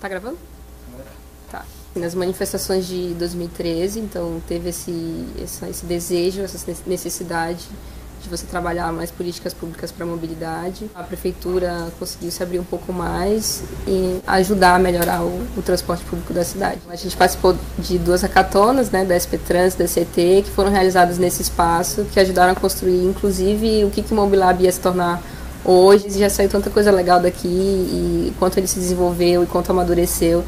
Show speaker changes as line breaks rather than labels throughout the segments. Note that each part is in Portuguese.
Tá gravando? Tá. Nas manifestações de 2013, então teve esse desejo, essa necessidade de você trabalhar mais políticas públicas para a mobilidade. A prefeitura conseguiu se abrir um pouco mais e ajudar a melhorar o transporte público da cidade. A gente participou de 2 hackatonas, né, da SP Trans, da CT, que foram realizadas nesse espaço, que ajudaram a construir, inclusive, o que o Mobilab ia se tornar hoje. Já saiu tanta coisa legal daqui, e quanto ele se desenvolveu e quanto amadureceu,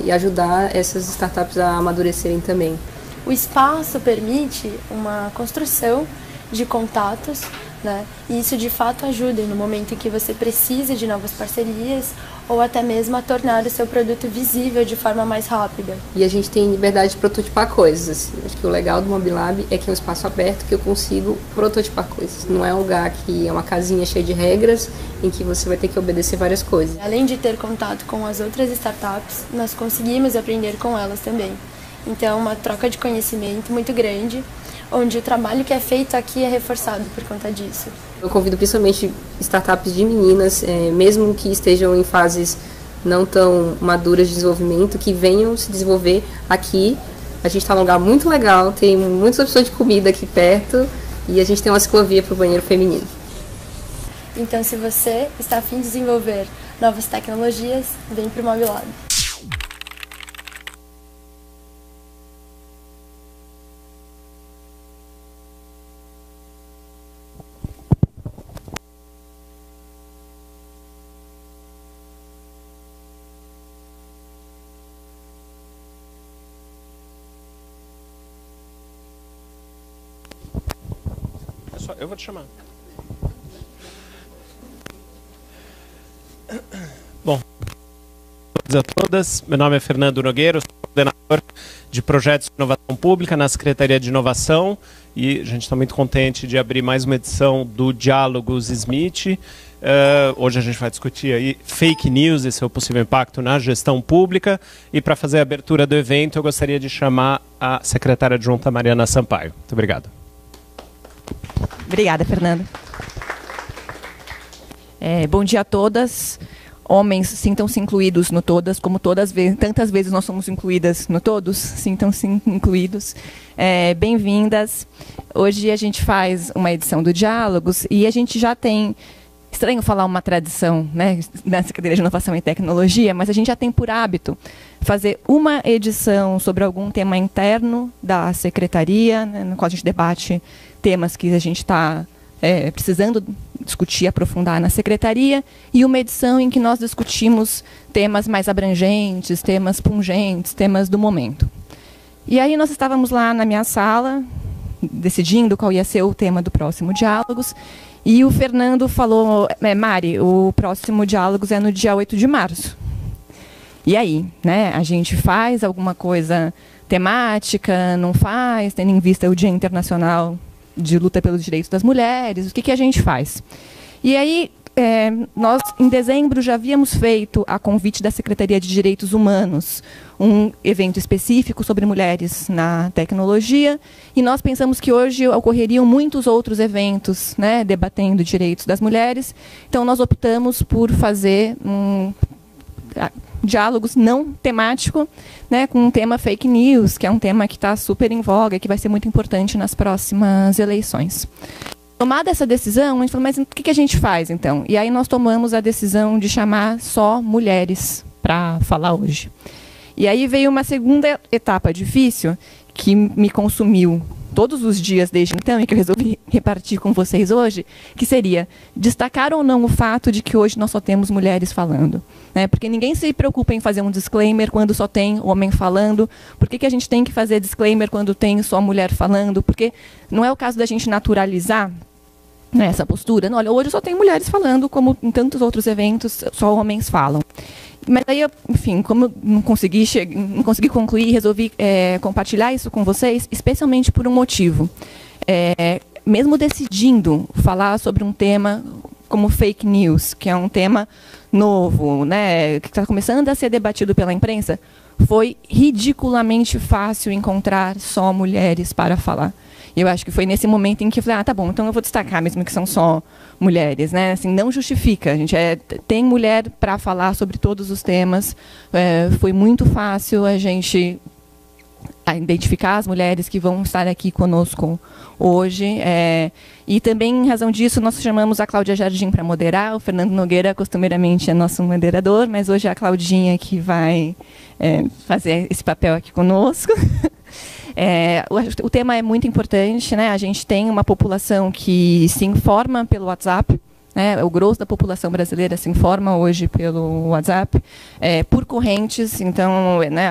e ajudar essas startups a amadurecerem também.
O espaço permite uma construção de contatos, né? E isso de fato ajuda no momento em que você precisa de novas parcerias ou até mesmo a tornar o seu produto visível de forma mais rápida.
E a gente tem liberdade de prototipar coisas. Assim. Acho que o legal do Mobilab é que é um espaço aberto que eu consigo prototipar coisas. Não é um lugar que é uma casinha cheia de regras em que você vai ter que obedecer várias coisas.
Além de ter contato com as outras startups, nós conseguimos aprender com elas também. Então, uma troca de conhecimento muito grande, onde o trabalho que é feito aqui é reforçado por conta disso.
Eu convido principalmente startups de meninas, mesmo que estejam em fases não tão maduras de desenvolvimento, que venham se desenvolver aqui. A gente está num lugar muito legal, tem muitas opções de comida aqui perto e a gente tem uma ciclovia para o banheiro feminino.
Então, se você está a fim de desenvolver novas tecnologias, vem para o Mobilab.
Eu vou te chamar. Bom, a todas, meu nome é Fernando Nogueira, sou coordenador de projetos de inovação pública na Secretaria de Inovação e a gente está muito contente de abrir mais uma edição do Diálogos Smith. Hoje a gente vai discutir aí fake news e seu possível impacto na gestão pública, e para fazer a abertura do evento eu gostaria de chamar a secretária adjunta Mariana Sampaio. Muito obrigado.
Obrigada, Fernando. Bom dia a todas. Homens, sintam-se incluídos no Todas, como tantas vezes nós somos incluídas no Todos, sintam-se incluídos. Bem-vindas. Hoje a gente faz uma edição do Diálogos e a gente já tem, estranho falar uma tradição, né, na Secretaria de Inovação e Tecnologia, mas a gente já tem por hábito fazer uma edição sobre algum tema interno da Secretaria, né, no qual a gente debate temas que a gente está precisando discutir, aprofundar na Secretaria, e uma edição em que nós discutimos temas mais abrangentes, temas pungentes, temas do momento. E aí nós estávamos lá na minha sala, decidindo qual ia ser o tema do próximo Diálogos, e o Fernando falou, Mari, o próximo Diálogos é no dia 8 de março. E aí, né, a gente faz alguma coisa temática, não faz, tendo em vista o Dia Internacional de Luta pelos Direitos das Mulheres, o que a gente faz? E aí, nós, em dezembro, já havíamos feito, a convite da Secretaria de Direitos Humanos, um evento específico sobre mulheres na tecnologia, e nós pensamos que hoje ocorreriam muitos outros eventos, né, debatendo direitos das mulheres, então nós optamos por fazer diálogos não temático, né, com um tema fake news, que é um tema que está super em voga e que vai ser muito importante nas próximas eleições. Tomada essa decisão, a gente falou, mas o que a gente faz, então? E aí nós tomamos a decisão de chamar só mulheres para falar hoje. E aí veio uma segunda etapa difícil, que me consumiu todos os dias desde então, e que eu resolvi repartir com vocês hoje, que seria destacar ou não o fato de que hoje nós só temos mulheres falando. Né? Porque ninguém se preocupa em fazer um disclaimer quando só tem homem falando. Por que a gente tem que fazer disclaimer quando tem só mulher falando? Porque não é o caso da gente naturalizar, né, essa postura. Não, olha, hoje só tem mulheres falando, como em tantos outros eventos só homens falam. Mas aí, enfim, como eu não consegui concluir, resolvi compartilhar isso com vocês, especialmente por um motivo. Mesmo decidindo falar sobre um tema como fake news, que é um tema novo, né, que está começando a ser debatido pela imprensa, foi ridiculamente fácil encontrar só mulheres para falar. E eu acho que foi nesse momento em que eu falei, tá bom, então eu vou destacar mesmo que são só mulheres, né? Assim, não justifica, a gente tem mulher para falar sobre todos os temas. Foi muito fácil a gente identificar as mulheres que vão estar aqui conosco hoje. E também, em razão disso, nós chamamos a Cláudia Jardim para moderar. O Fernando Nogueira, costumeiramente, é nosso moderador, mas hoje é a Claudinha que vai fazer esse papel aqui conosco. O tema é muito importante, né? A gente tem uma população que se informa pelo WhatsApp, né? O grosso da população brasileira se informa hoje pelo WhatsApp, por correntes. Então, né,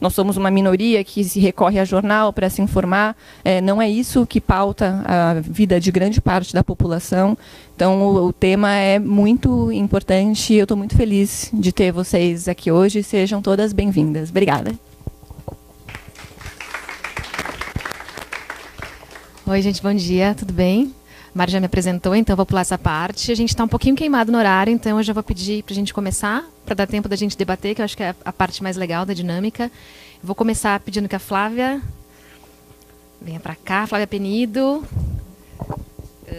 nós somos uma minoria que se recorre a jornal para se informar. Não é isso que pauta a vida de grande parte da população. Então, o tema é muito importante e eu estou muito feliz de ter vocês aqui hoje. Sejam todas bem-vindas. Obrigada.
Oi, gente, bom dia, tudo bem? A Mari já me apresentou, então eu vou pular essa parte. A gente está um pouquinho queimado no horário, então eu já vou pedir para a gente começar, para dar tempo da gente debater, que eu acho que é a parte mais legal da dinâmica. Eu vou começar pedindo que a Flávia venha para cá, Flávia Penido.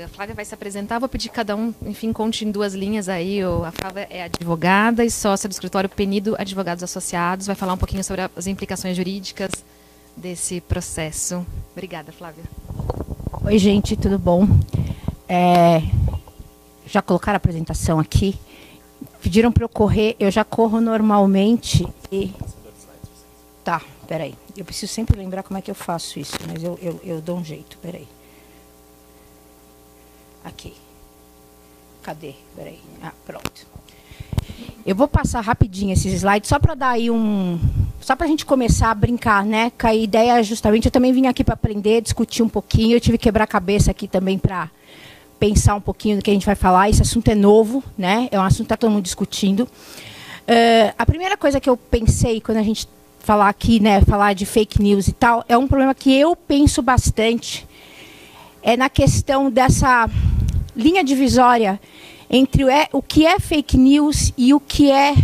A Flávia vai se apresentar, vou pedir que cada um, enfim, conte em 2 linhas aí. A Flávia é advogada e sócia do escritório Penido Advogados Associados, vai falar um pouquinho sobre as implicações jurídicas desse processo. Obrigada, Flávia.
Oi, gente, tudo bom? Já colocaram a apresentação aqui. Pediram para eu correr, eu já corro normalmente e... Tá, peraí. Eu preciso sempre lembrar como é que eu faço isso, mas eu dou um jeito, peraí. Aqui. Cadê? Peraí. Pronto. Eu vou passar rapidinho esses slides, só para dar aí só para a gente começar a brincar, né? Que a ideia justamente, eu também vim aqui para aprender, discutir um pouquinho, eu tive que quebrar a cabeça aqui também para pensar um pouquinho do que a gente vai falar. Esse assunto é novo, né? É um assunto que está todo mundo discutindo. A primeira coisa que eu pensei quando a gente falar aqui, né, falar de fake news e tal, é um problema que eu penso bastante, é na questão dessa linha divisória entre o que é fake news e o que é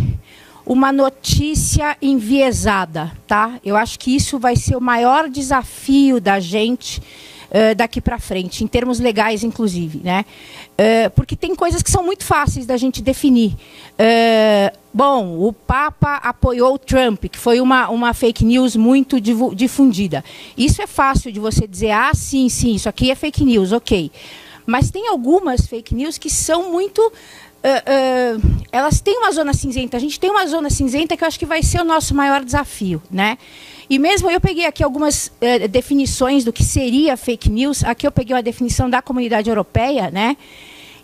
uma notícia enviesada, tá? Eu acho que isso vai ser o maior desafio da gente daqui para frente, em termos legais, inclusive, né? Porque tem coisas que são muito fáceis da gente definir. Bom, o Papa apoiou o Trump, que foi uma fake news muito difundida. Isso é fácil de você dizer, sim, isso aqui é fake news, ok. Mas tem algumas fake news que são muito... elas têm uma zona cinzenta. A gente tem uma zona cinzenta que eu acho que vai ser o nosso maior desafio, né? E mesmo eu peguei aqui algumas definições do que seria fake news. Aqui eu peguei uma definição da Comunidade Europeia, né?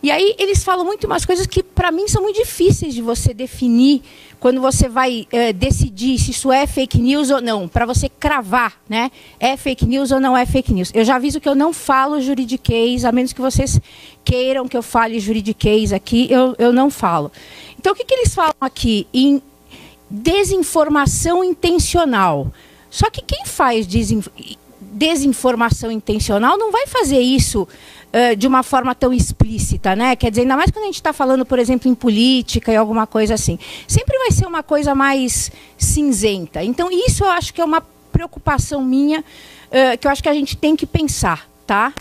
E aí eles falam muito umas coisas que, para mim, são muito difíceis de você definir quando você vai decidir se isso é fake news ou não, para você cravar, né? É fake news ou não é fake news. Eu já aviso que eu não falo juridiquês, a menos que vocês queiram que eu fale juridiquês aqui, eu não falo. Então, o que eles falam aqui? Em desinformação intencional. Só que quem faz desinformação intencional não vai fazer isso de uma forma tão explícita, né? Quer dizer, ainda mais quando a gente está falando, por exemplo, em política e alguma coisa assim. Sempre vai ser uma coisa mais cinzenta. Então, isso eu acho que é uma preocupação minha, que eu acho que a gente tem que pensar, tá?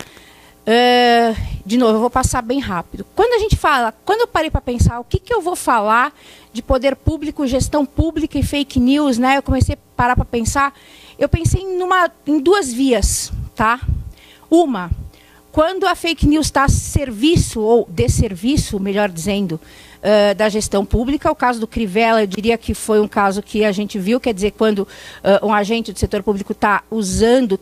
De novo, eu vou passar bem rápido. Quando eu parei para pensar o que eu vou falar de poder público, gestão pública e fake news, né? Eu comecei a parar para pensar, eu pensei em 2 vias, tá? Uma, quando a fake news está a serviço, ou desserviço, melhor dizendo, da gestão pública. O caso do Crivella, eu diria que foi um caso que a gente viu, quer dizer, quando um agente do setor público está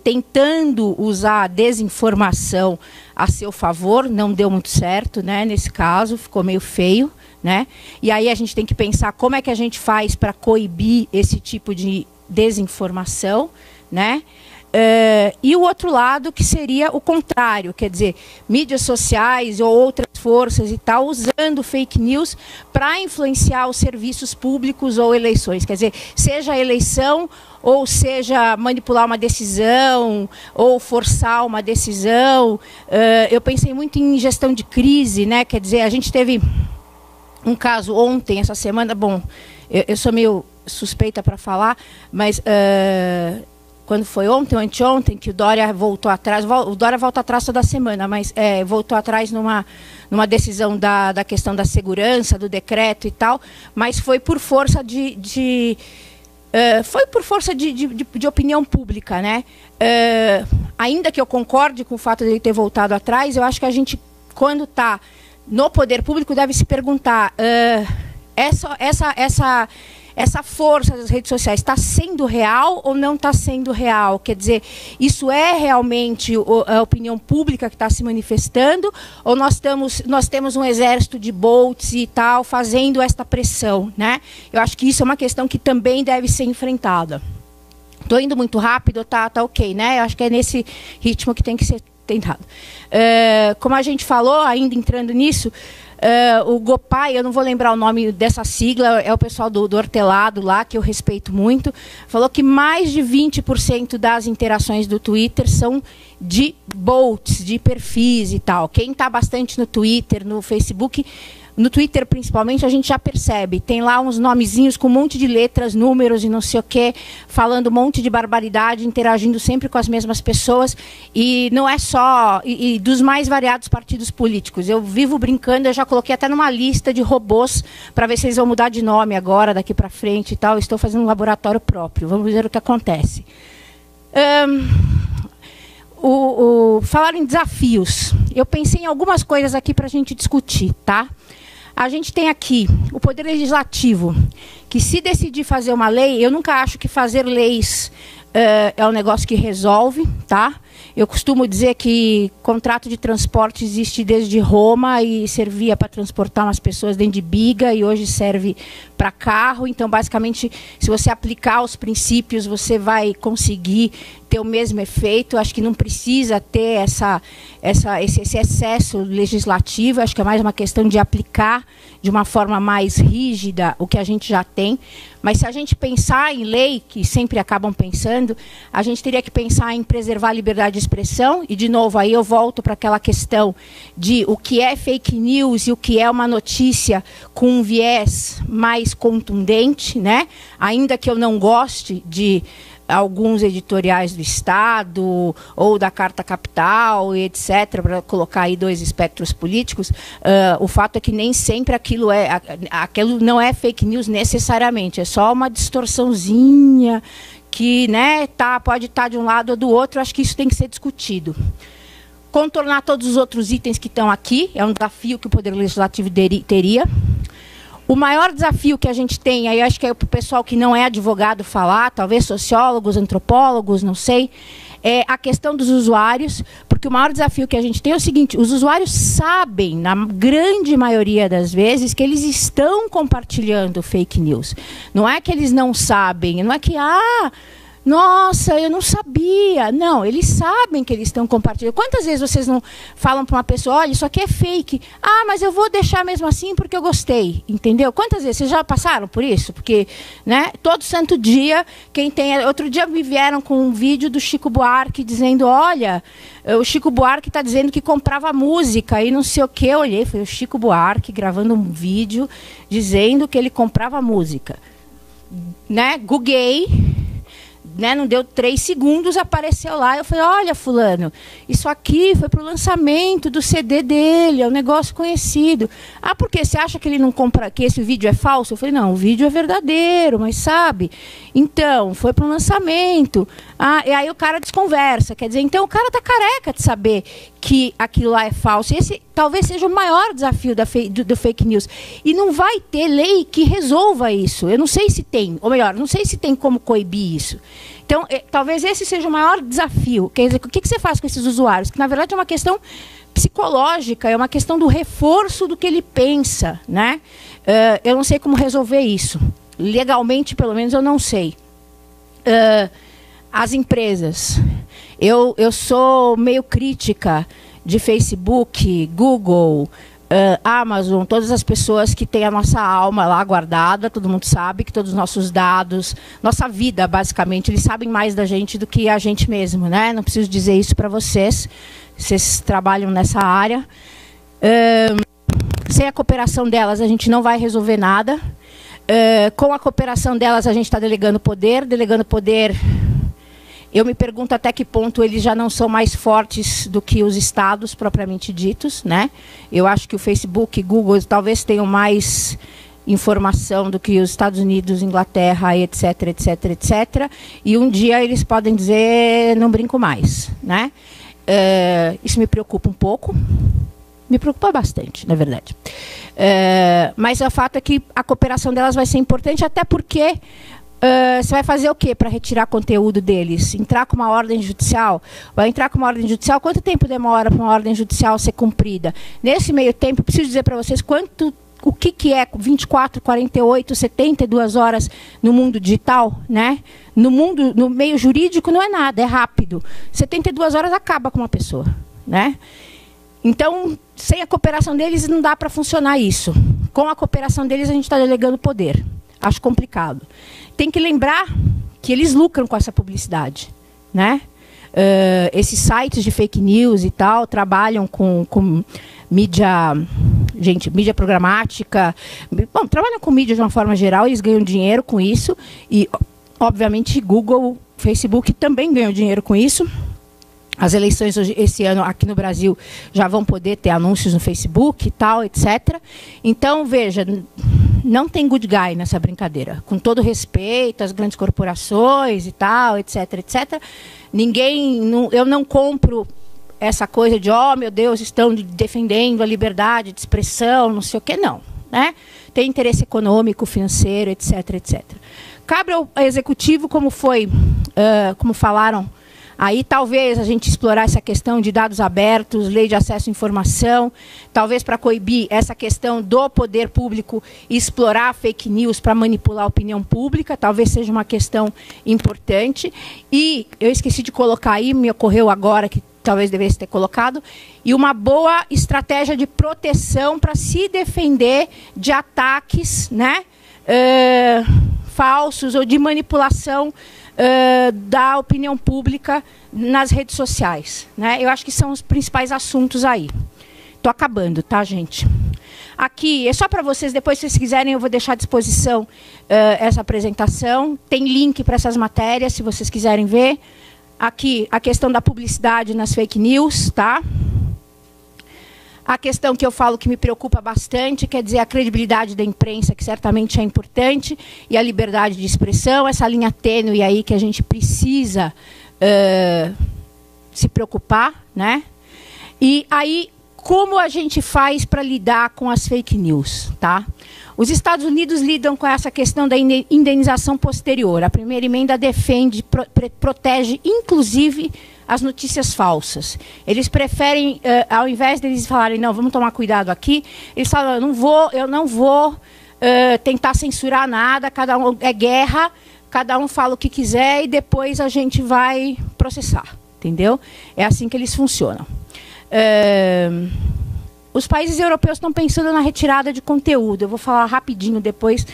tentando usar a desinformação a seu favor, não deu muito certo, né? Nesse caso, ficou meio feio, né? E aí a gente tem que pensar como é que a gente faz para coibir esse tipo de desinformação, né? E o outro lado, que seria o contrário, quer dizer, mídias sociais ou outras forças e tal, usando fake news para influenciar os serviços públicos ou eleições. Quer dizer, seja a eleição, ou seja manipular uma decisão, ou forçar uma decisão. Eu pensei muito em gestão de crise, né? Quer dizer, a gente teve um caso ontem, essa semana, bom, eu sou meio suspeita para falar, mas quando foi ontem ou anteontem que o Dória voltou atrás, o Dória volta atrás toda semana, mas voltou atrás numa decisão da questão da segurança, do decreto e tal, mas foi por força de opinião pública, né? Ainda que eu concorde com o fato de ele ter voltado atrás, eu acho que a gente, quando está no poder público, deve se perguntar essa força das redes sociais está sendo real ou não está sendo real? Quer dizer, isso é realmente a opinião pública que está se manifestando, ou nós temos um exército de bots e tal fazendo esta pressão, né? Eu acho que isso é uma questão que também deve ser enfrentada. Estou indo muito rápido, tá ok, né? Eu acho que é nesse ritmo que tem que ser tentado. Como a gente falou, ainda entrando nisso, o GOPAI, eu não vou lembrar o nome dessa sigla, é o pessoal do Hortelado lá, que eu respeito muito, falou que mais de 20% das interações do Twitter são de bots, de perfis e tal. Quem está bastante no Twitter, no Facebook, no Twitter principalmente, a gente já percebe. Tem lá uns nomezinhos com um monte de letras, números e não sei o quê, falando um monte de barbaridade, interagindo sempre com as mesmas pessoas. E não é só... E dos mais variados partidos políticos. Eu vivo brincando, eu já coloquei até numa lista de robôs para ver se eles vão mudar de nome agora, daqui para frente e tal. Estou fazendo um laboratório próprio. Vamos ver o que acontece. Falar em desafios. Eu pensei em algumas coisas aqui para a gente discutir, tá? A gente tem aqui o Poder Legislativo, que se decidir fazer uma lei, eu nunca acho que fazer leis é um negócio que resolve, tá? Eu costumo dizer que contrato de transporte existe desde Roma e servia para transportar umas pessoas dentro de biga e hoje serve para carro. Então, basicamente, se você aplicar os princípios, você vai conseguir ter o mesmo efeito. Acho que não precisa ter esse excesso legislativo. Acho que é mais uma questão de aplicar de uma forma mais rígida o que a gente já tem. Mas se a gente pensar em lei, que sempre acabam pensando, a gente teria que pensar em preservar a liberdade de expressão. E, de novo, aí eu volto para aquela questão de o que é fake news e o que é uma notícia com um viés mais contundente, né? Ainda que eu não goste de alguns editoriais do Estado ou da Carta Capital, etc., para colocar aí dois espectros políticos, o fato é que nem sempre aquilo não é fake news necessariamente, é só uma distorçãozinha que, né, pode estar de um lado ou do outro. Acho que isso tem que ser discutido. Contornar todos os outros itens que estão aqui é um desafio que o Poder Legislativo teria. O maior desafio que a gente tem, aí acho que é para o pessoal que não é advogado falar, talvez sociólogos, antropólogos, não sei, é a questão dos usuários, porque o maior desafio que a gente tem é o seguinte: os usuários sabem, na grande maioria das vezes, que eles estão compartilhando fake news. Não é que eles não sabem, não é que, nossa, eu não sabia. Não, eles sabem que eles estão compartilhando. Quantas vezes vocês não falam para uma pessoa, olha, isso aqui é fake. Mas eu vou deixar mesmo assim porque eu gostei. Entendeu? Quantas vezes vocês já passaram por isso? Porque, né, todo santo dia, outro dia me vieram com um vídeo do Chico Buarque dizendo, olha, o Chico Buarque está dizendo que comprava música e não sei o quê. Eu olhei, foi o Chico Buarque gravando um vídeo dizendo que ele comprava música. Né? Googlei. Né, não deu 3 segundos, apareceu lá. Eu falei, olha, fulano, isso aqui foi para o lançamento do CD dele, é um negócio conhecido. Por quê? Você acha que ele não compra, que esse vídeo é falso? Eu falei, não, o vídeo é verdadeiro, mas sabe? Então, foi para o lançamento. E aí o cara desconversa. Quer dizer, então o cara está careca de saber que aquilo lá é falso. Esse talvez seja o maior desafio do fake news. E não vai ter lei que resolva isso. Eu não sei se tem, ou melhor, não sei se tem como coibir isso. Então, talvez esse seja o maior desafio. Quer dizer, o que você faz com esses usuários? Que, na verdade, é uma questão psicológica, é uma questão do reforço do que ele pensa, né? Eu não sei como resolver isso. Legalmente, pelo menos, eu não sei. As empresas. Eu sou meio crítica de Facebook, Google, Amazon, todas as pessoas que têm a nossa alma lá guardada. Todo mundo sabe que todos os nossos dados, nossa vida, basicamente, eles sabem mais da gente do que a gente mesmo, né? Não preciso dizer isso para vocês. Vocês trabalham nessa área. Sem a cooperação delas, a gente não vai resolver nada. Com a cooperação delas, a gente está delegando poder. Eu me pergunto até que ponto eles já não são mais fortes do que os estados propriamente ditos, né? Eu acho que o Facebook e Google talvez tenham mais informação do que os Estados Unidos, Inglaterra, etc, etc, etc. E um dia eles podem dizer, não brinco mais, né? Isso me preocupa um pouco. Me preocupa bastante, na verdade. Mas o fato é que a cooperação delas vai ser importante, até porque você vai fazer o quê para retirar conteúdo deles? Entrar com uma ordem judicial? Vai entrar com uma ordem judicial? Quanto tempo demora para uma ordem judicial ser cumprida? Nesse meio tempo, preciso dizer para vocês o que é 24, 48, 72 horas no mundo digital, né? No meio jurídico não é nada, é rápido. 72 horas acaba com uma pessoa, né? Então, sem a cooperação deles, não dá para funcionar isso. Com a cooperação deles, a gente está delegando poder. Acho complicado. Tem que lembrar que eles lucram com essa publicidade, né? Esses sites de fake news e tal trabalham com mídia, mídia programática. Bom, trabalham com mídia de uma forma geral, eles ganham dinheiro com isso. E, obviamente, Google, Facebook também ganham dinheiro com isso. As eleições esse ano aqui no Brasil já vão poder ter anúncios no Facebook e tal, etc. Então, veja, não tem good guy nessa brincadeira. Com todo respeito às grandes corporações e tal, etc, etc. Eu não compro essa coisa de, oh, meu Deus, estão defendendo a liberdade de expressão, não sei o quê, não. Né? Tem interesse econômico, financeiro, etc, etc. Cabe ao executivo, como falaram, aí talvez a gente explorar essa questão de dados abertos, lei de acesso à informação, talvez para coibir essa questão do poder público e explorar fake news para manipular a opinião pública, talvez seja uma questão importante. E eu esqueci de colocar aí, me ocorreu agora que talvez devesse ter colocado, e uma boa estratégia de proteção para se defender de ataques, né, falsos ou de manipulação da opinião pública nas redes sociais, né? Eu acho que são os principais assuntos aí. Estou acabando, tá, gente? Aqui, é só para vocês, depois, se vocês quiserem, eu vou deixar à disposição essa apresentação. Tem link para essas matérias, se vocês quiserem ver. Aqui, a questão da publicidade nas fake news, tá? A questão que eu falo que me preocupa bastante, quer dizer, a credibilidade da imprensa, que certamente é importante, e a liberdade de expressão, essa linha tênue aí que a gente precisa se preocupar, né? E aí, como a gente faz para lidar com as fake news, tá? Os Estados Unidos lidam com essa questão da indenização posterior. A primeira emenda defende, protege, inclusive, as notícias falsas. Eles preferem, ao invés deles falarem, não, vamos tomar cuidado aqui, eles falam, eu não vou tentar censurar nada, cada um é guerra, cada um fala o que quiser e depois a gente vai processar, entendeu? É assim que eles funcionam. Os países europeus estão pensando na retirada de conteúdo. Eu vou falar rapidinho depois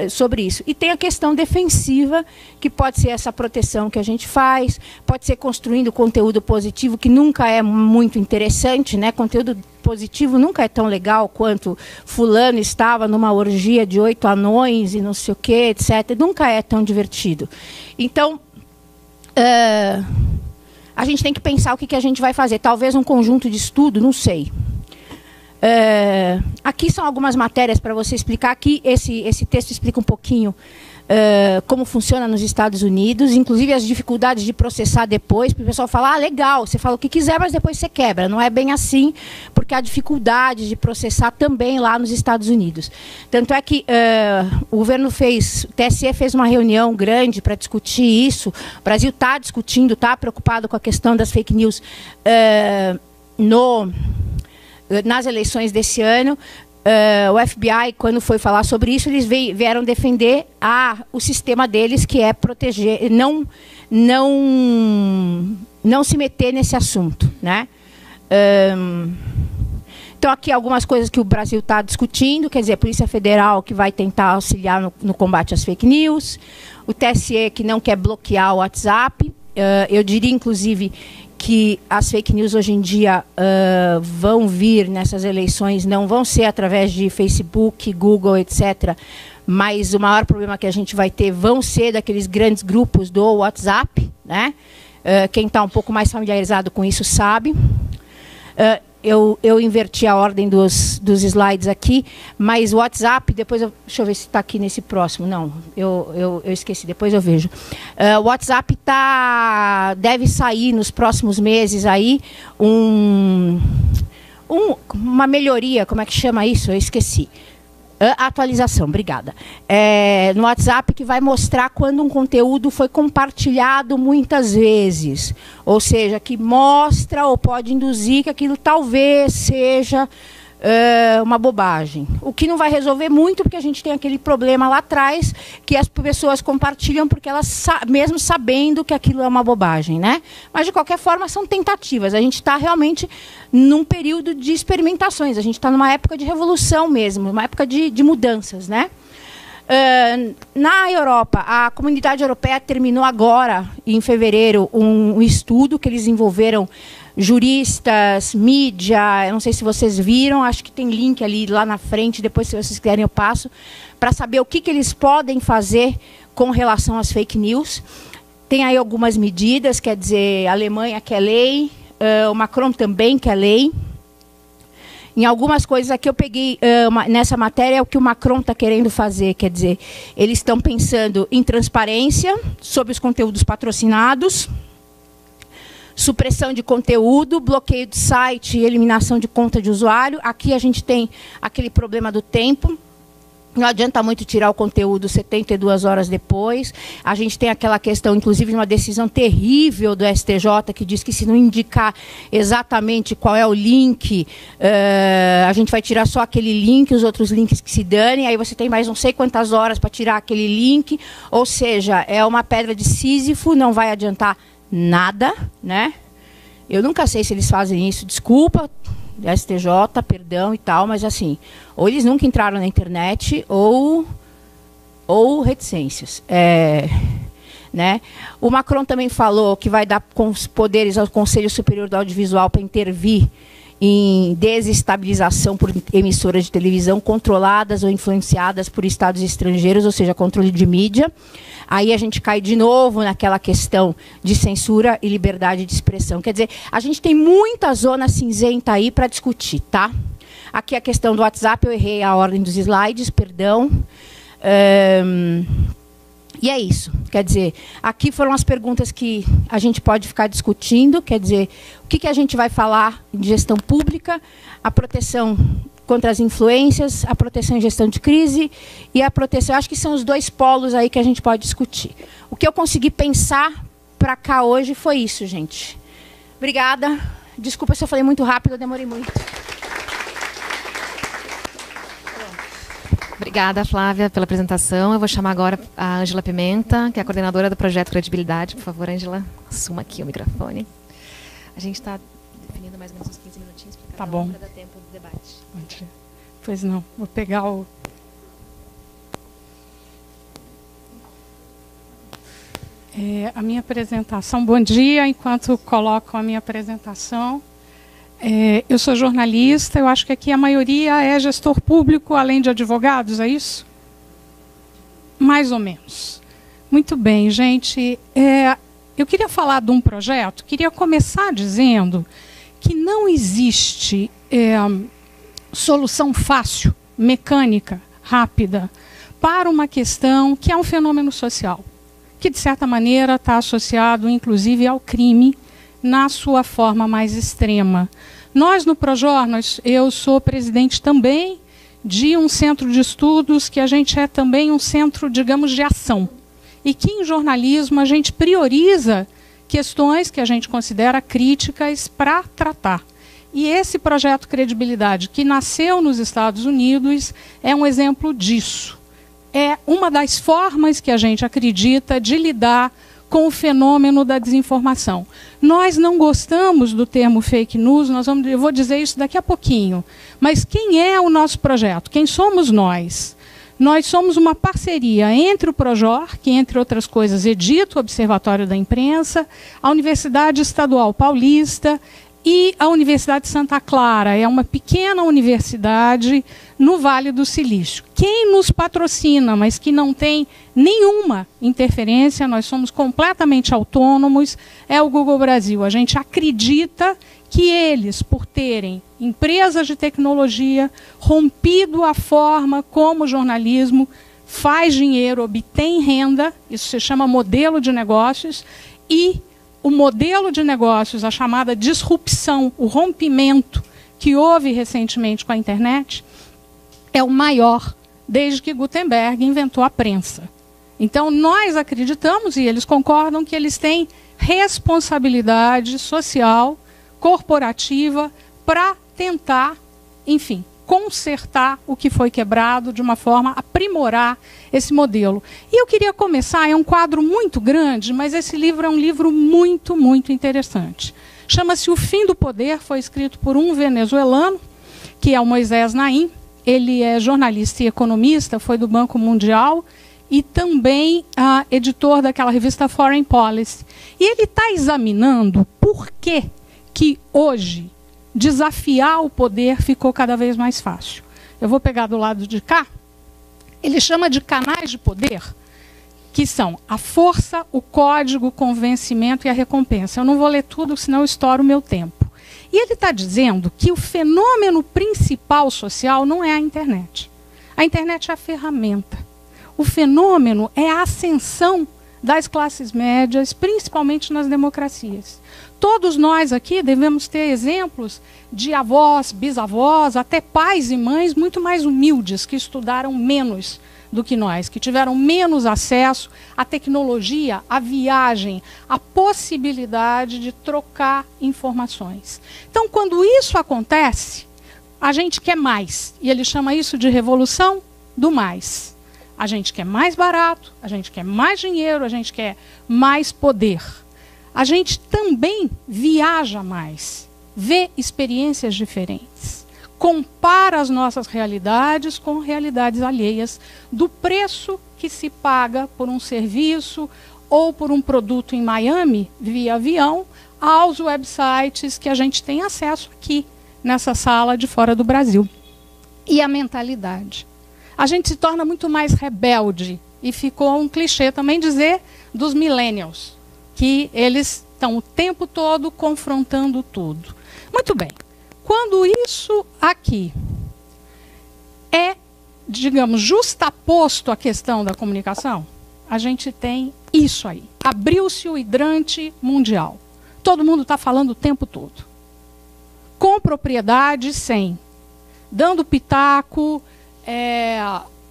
sobre isso. E tem a questão defensiva, que pode ser essa proteção que a gente faz, pode ser construindo conteúdo positivo, que nunca é muito interessante, né? Conteúdo positivo nunca é tão legal quanto fulano estava numa orgia de 8 anões e não sei o quê, etc. Nunca é tão divertido. Então, a gente tem que pensar o que a gente vai fazer. Talvez um conjunto de estudo, não sei. Aqui são algumas matérias para você explicar. Aqui esse texto explica um pouquinho como funciona nos Estados Unidos, inclusive as dificuldades de processar depois, porque o pessoal fala, legal, você fala o que quiser, mas depois você quebra. Não é bem assim, porque há dificuldade de processar também lá nos Estados Unidos. Tanto é que o governo o TSE fez uma reunião grande para discutir isso. O Brasil está discutindo, está preocupado com a questão das fake news nas eleições desse ano. O FBI, quando foi falar sobre isso, eles vieram defender o sistema deles, que é proteger, não se meter nesse assunto, né? Então, aqui algumas coisas que o Brasil está discutindo, quer dizer, a Polícia Federal que vai tentar auxiliar no combate às fake news, o TSE que não quer bloquear o WhatsApp. Eu diria, inclusive, que as fake news hoje em dia vão vir nessas eleições, não vão ser através de Facebook, Google, etc., mas o maior problema que a gente vai ter vão ser daqueles grandes grupos do WhatsApp, né? Quem está um pouco mais familiarizado com isso sabe. Eu inverti a ordem dos slides aqui, mas o WhatsApp, deixa eu ver se está aqui nesse próximo. Não, eu esqueci, depois eu vejo. O WhatsApp deve sair nos próximos meses aí uma melhoria, como é que chama isso? Eu esqueci. Atualização, obrigada. No WhatsApp, que vai mostrar quando um conteúdo foi compartilhado muitas vezes. Ou seja, que mostra ou pode induzir que aquilo talvez seja uma bobagem. O que não vai resolver muito, porque a gente tem aquele problema lá atrás, que as pessoas compartilham porque elas, mesmo sabendo que aquilo é uma bobagem, né? Mas, de qualquer forma, são tentativas. A gente está realmente num período de experimentações. A gente está numa época de revolução mesmo, uma época de mudanças, né? Na Europa, a Comunidade Europeia terminou agora, em fevereiro, um estudo que eles desenvolveram, juristas, mídia, eu não sei se vocês viram, acho que tem link ali lá na frente, depois se vocês quiserem eu passo, para saber o que eles podem fazer com relação às fake news. Tem aí algumas medidas, quer dizer, a Alemanha quer lei, o Macron também quer lei. Em algumas coisas aqui eu peguei nessa matéria é o que o Macron está querendo fazer, quer dizer, eles estão pensando em transparência sobre os conteúdos patrocinados, supressão de conteúdo, bloqueio de site e eliminação de conta de usuário. Aqui a gente tem aquele problema do tempo. Não adianta muito tirar o conteúdo 72 horas depois. A gente tem aquela questão, inclusive, de uma decisão terrível do STJ, que diz que se não indicar exatamente qual é o link, a gente vai tirar só aquele link, os outros links que se danem, aí você tem mais não sei quantas horas para tirar aquele link. Ou seja, é uma pedra de Sísifo, não vai adiantar nada, né? Eu nunca sei se eles fazem isso, desculpa, STJ, perdão e tal, mas assim, ou eles nunca entraram na internet ou reticências. Né? O Macron também falou que vai dar com os poderes ao Conselho Superior do Audiovisual para intervir em desestabilização por emissoras de televisão controladas ou influenciadas por estados estrangeiros, ou seja, controle de mídia. Aí a gente cai de novo naquela questão de censura e liberdade de expressão. Quer dizer, a gente tem muita zona cinzenta aí para discutir, tá? Aqui a questão do WhatsApp, eu errei a ordem dos slides, perdão. E é isso. Quer dizer, aqui foram as perguntas que a gente pode ficar discutindo. Quer dizer, o que a gente vai falar de gestão pública, a proteção contra as influências, a proteção em gestão de crise e a proteção. Acho que são os dois polos aí que a gente pode discutir. O que eu consegui pensar para cá hoje foi isso, gente. Obrigada. Desculpa se eu falei muito rápido, eu demorei muito.
Obrigada, Flávia, pela apresentação. Eu vou chamar agora a Ângela Pimenta, que é a coordenadora do projeto Credibilidade. Por favor, Ângela, assuma aqui o microfone. A gente está definindo mais ou menos uns 15 minutinhos para cada um, para dar tempo do debate.
Pois não, vou pegar o... a minha apresentação. Bom dia, enquanto coloco a minha apresentação. Eu sou jornalista, eu acho que aqui a maioria é gestor público, além de advogados, é isso? Mais ou menos. Muito bem, gente. Eu queria falar de um projeto, queria começar dizendo que não existe solução fácil, mecânica, rápida, para uma questão que é um fenômeno social, que, de certa maneira, está associado, inclusive, ao crime, na sua forma mais extrema. Nós, no Projor, eu sou presidente também de um centro de estudos que a gente é também um centro, digamos, de ação. E que, em jornalismo, a gente prioriza questões que a gente considera críticas para tratar. E esse projeto Credibilidade, que nasceu nos Estados Unidos, é um exemplo disso. É uma das formas que a gente acredita de lidar com o fenômeno da desinformação. Nós não gostamos do termo fake news, eu vou dizer isso daqui a pouquinho. Mas quem é o nosso projeto? Quem somos nós? Nós somos uma parceria entre o Projor, que, entre outras coisas, edita o Observatório da Imprensa, a Universidade Estadual Paulista, e a Universidade de Santa Clara é uma pequena universidade no Vale do Silício. Quem nos patrocina, mas que não tem nenhuma interferência, nós somos completamente autônomos, é o Google Brasil. A gente acredita que eles, por terem empresas de tecnologia, rompido a forma como o jornalismo faz dinheiro, obtém renda, isso se chama modelo de negócios, e o modelo de negócios, a chamada disrupção, o rompimento que houve recentemente com a internet, é o maior desde que Gutenberg inventou a prensa. Então, nós acreditamos, e eles concordam, que eles têm responsabilidade social, corporativa, para tentar, enfim, consertar o que foi quebrado, de uma forma a aprimorar esse modelo. E eu queria começar, é um quadro muito grande, mas esse livro é um livro muito, muito interessante. Chama-se O Fim do Poder, foi escrito por um venezuelano, que é o Moisés Naim. Ele é jornalista e economista, foi do Banco Mundial e também editor daquela revista Foreign Policy. E ele está examinando por que hoje desafiar o poder ficou cada vez mais fácil. Eu vou pegar do lado de cá. Ele chama de canais de poder, que são a força, o código, o convencimento e a recompensa. Eu não vou ler tudo, senão eu estouro o meu tempo. E ele está dizendo que o fenômeno principal social não é a internet. A internet é a ferramenta. O fenômeno é a ascensão das classes médias, principalmente nas democracias. Todos nós aqui devemos ter exemplos de avós, bisavós, até pais e mães muito mais humildes, que estudaram menos do que nós, que tiveram menos acesso à tecnologia, à viagem, à possibilidade de trocar informações. Então, quando isso acontece, a gente quer mais. E ele chama isso de revolução do mais. A gente quer mais barato, a gente quer mais dinheiro, a gente quer mais poder. A gente também viaja mais, vê experiências diferentes, compara as nossas realidades com realidades alheias do preço que se paga por um serviço ou por um produto em Miami, via avião, aos websites que a gente tem acesso aqui, nessa sala de fora do Brasil. E a mentalidade. A gente se torna muito mais rebelde, e ficou um clichê também dizer dos millennials, que eles estão o tempo todo confrontando tudo. Muito bem. Quando isso aqui é, digamos, justaposto à questão da comunicação, a gente tem isso aí. Abriu-se o hidrante mundial. Todo mundo está falando o tempo todo. Com propriedade, sem. Dando pitaco,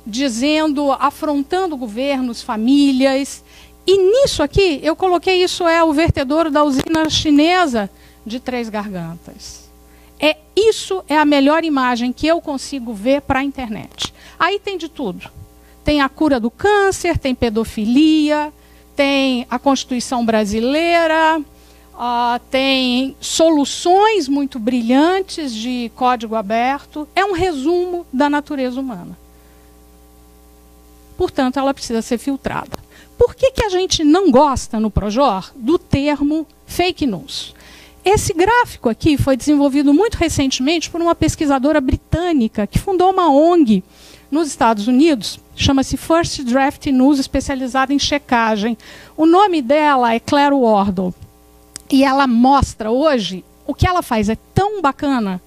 dizendo, afrontando governos, famílias. E nisso aqui, eu coloquei isso é o vertedouro da usina chinesa de Três Gargantas. Isso é a melhor imagem que eu consigo ver para a internet. Aí tem de tudo. Tem a cura do câncer, tem pedofilia, tem a Constituição brasileira, tem soluções muito brilhantes de código aberto. É um resumo da natureza humana. Portanto, ela precisa ser filtrada. Por que a gente não gosta no Projor do termo fake news? Esse gráfico aqui foi desenvolvido muito recentemente por uma pesquisadora britânica que fundou uma ONG nos Estados Unidos, chama-se First Draft News, especializada em checagem. O nome dela é Claire Wardle. E ela mostra hoje, o que ela faz é tão bacana,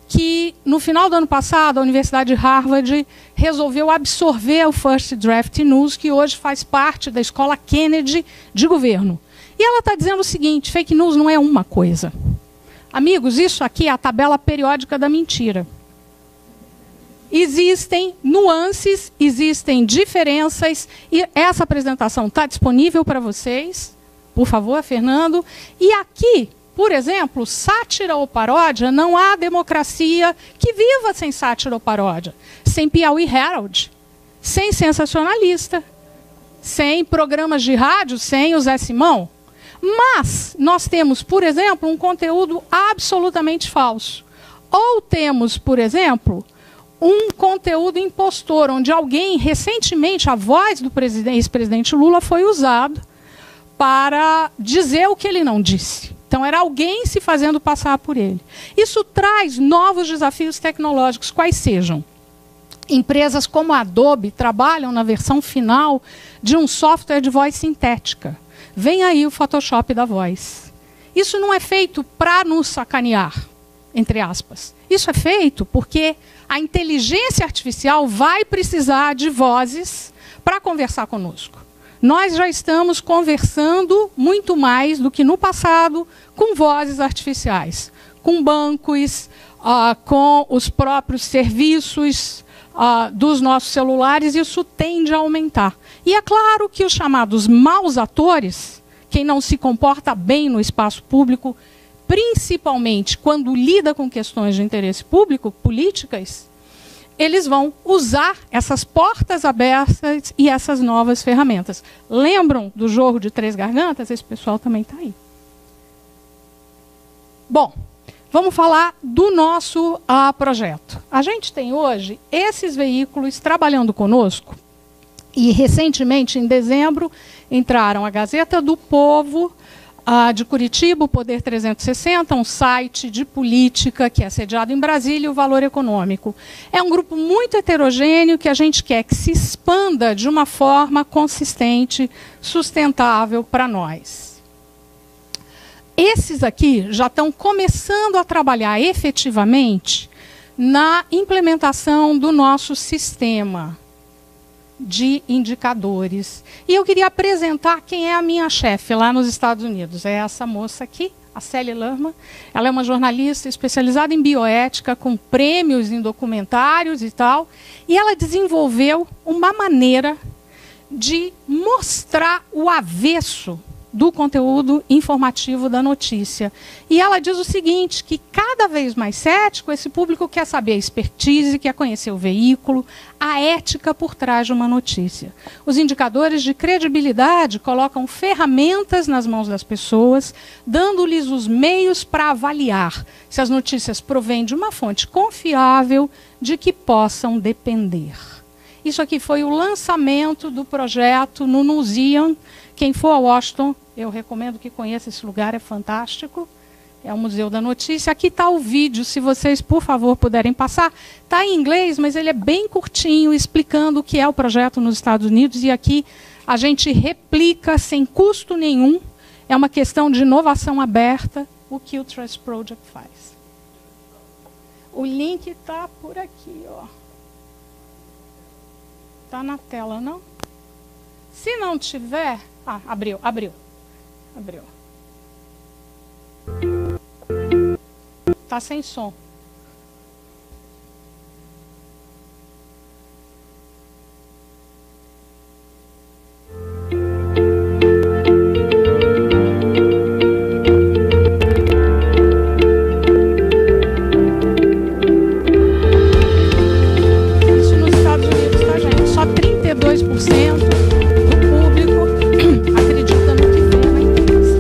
que no final do ano passado a Universidade de Harvard resolveu absorver o First Draft News, que hoje faz parte da Escola Kennedy de Governo. E ela está dizendo o seguinte, fake news não é uma coisa. Amigos, isso aqui é a tabela periódica da mentira. Existem nuances, existem diferenças, e essa apresentação está disponível para vocês. Por favor, Fernando. E aqui, por exemplo, sátira ou paródia, não há democracia que viva sem sátira ou paródia. Sem Piauí Herald, sem sensacionalista, sem programas de rádio, sem o Zé Simão. Mas nós temos, por exemplo, um conteúdo absolutamente falso. Ou temos, por exemplo, um conteúdo impostor, onde alguém, recentemente, a voz do ex-presidente Lula foi usada para dizer o que ele não disse. Então, era alguém se fazendo passar por ele. Isso traz novos desafios tecnológicos, quais sejam. Empresas como a Adobe trabalham na versão final de um software de voz sintética. Vem aí o Photoshop da voz. Isso não é feito para nos sacanear, entre aspas. Isso é feito porque a inteligência artificial vai precisar de vozes para conversar conosco. Nós já estamos conversando muito mais do que no passado com vozes artificiais, com bancos, com os próprios serviços dos nossos celulares. Isso tende a aumentar. E é claro que os chamados maus atores, quem não se comporta bem no espaço público, principalmente quando lida com questões de interesse público, políticas, eles vão usar essas portas abertas e essas novas ferramentas. Lembram do Jorro de Três Gargantas? Esse pessoal também está aí. Bom, vamos falar do nosso projeto. A gente tem hoje esses veículos trabalhando conosco e, recentemente, em dezembro, entraram a Gazeta do Povo, de Curitiba, o Poder 360, um site de política que é sediado em Brasília, e o Valor Econômico. É um grupo muito heterogêneo que a gente quer que se expanda de uma forma consistente, sustentável para nós. Esses aqui já estão começando a trabalhar efetivamente na implementação do nosso sistema de indicadores. E eu queria apresentar quem é a minha chefe lá nos Estados Unidos. É essa moça aqui, a Sally Lerman. Ela é uma jornalista especializada em bioética, com prêmios em documentários e tal. E ela desenvolveu uma maneira de mostrar o avesso do conteúdo informativo da notícia. E ela diz o seguinte, que cada vez mais cético, esse público quer saber a expertise, quer conhecer o veículo, a ética por trás de uma notícia. Os indicadores de credibilidade colocam ferramentas nas mãos das pessoas, dando-lhes os meios para avaliar se as notícias provêm de uma fonte confiável, de que possam depender. Isso aqui foi o lançamento do projeto no Museum. Quem for a Washington, eu recomendo que conheça esse lugar, é fantástico. É o Museu da Notícia. Aqui está o vídeo, se vocês, por favor, puderem passar. Está em inglês, mas ele é bem curtinho, explicando o que é o projeto nos Estados Unidos. E aqui a gente replica sem custo nenhum. É uma questão de inovação aberta, o que o Trust Project faz. O link está por aqui, ó. Está na tela, não? Se não tiver... Ah, abriu. Tá sem som. Isso nos Estados Unidos, tá, gente? Só 32% acredita no que vê na imprensa.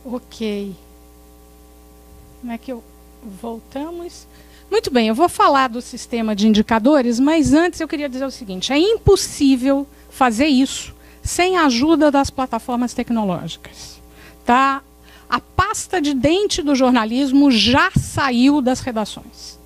Ok. Como é que eu... Voltamos. Muito bem, eu vou falar do sistema de indicadores, mas antes eu queria dizer o seguinte, é impossível fazer isso sem a ajuda das plataformas tecnológicas. Tá? A pasta de dente do jornalismo já saiu das redações.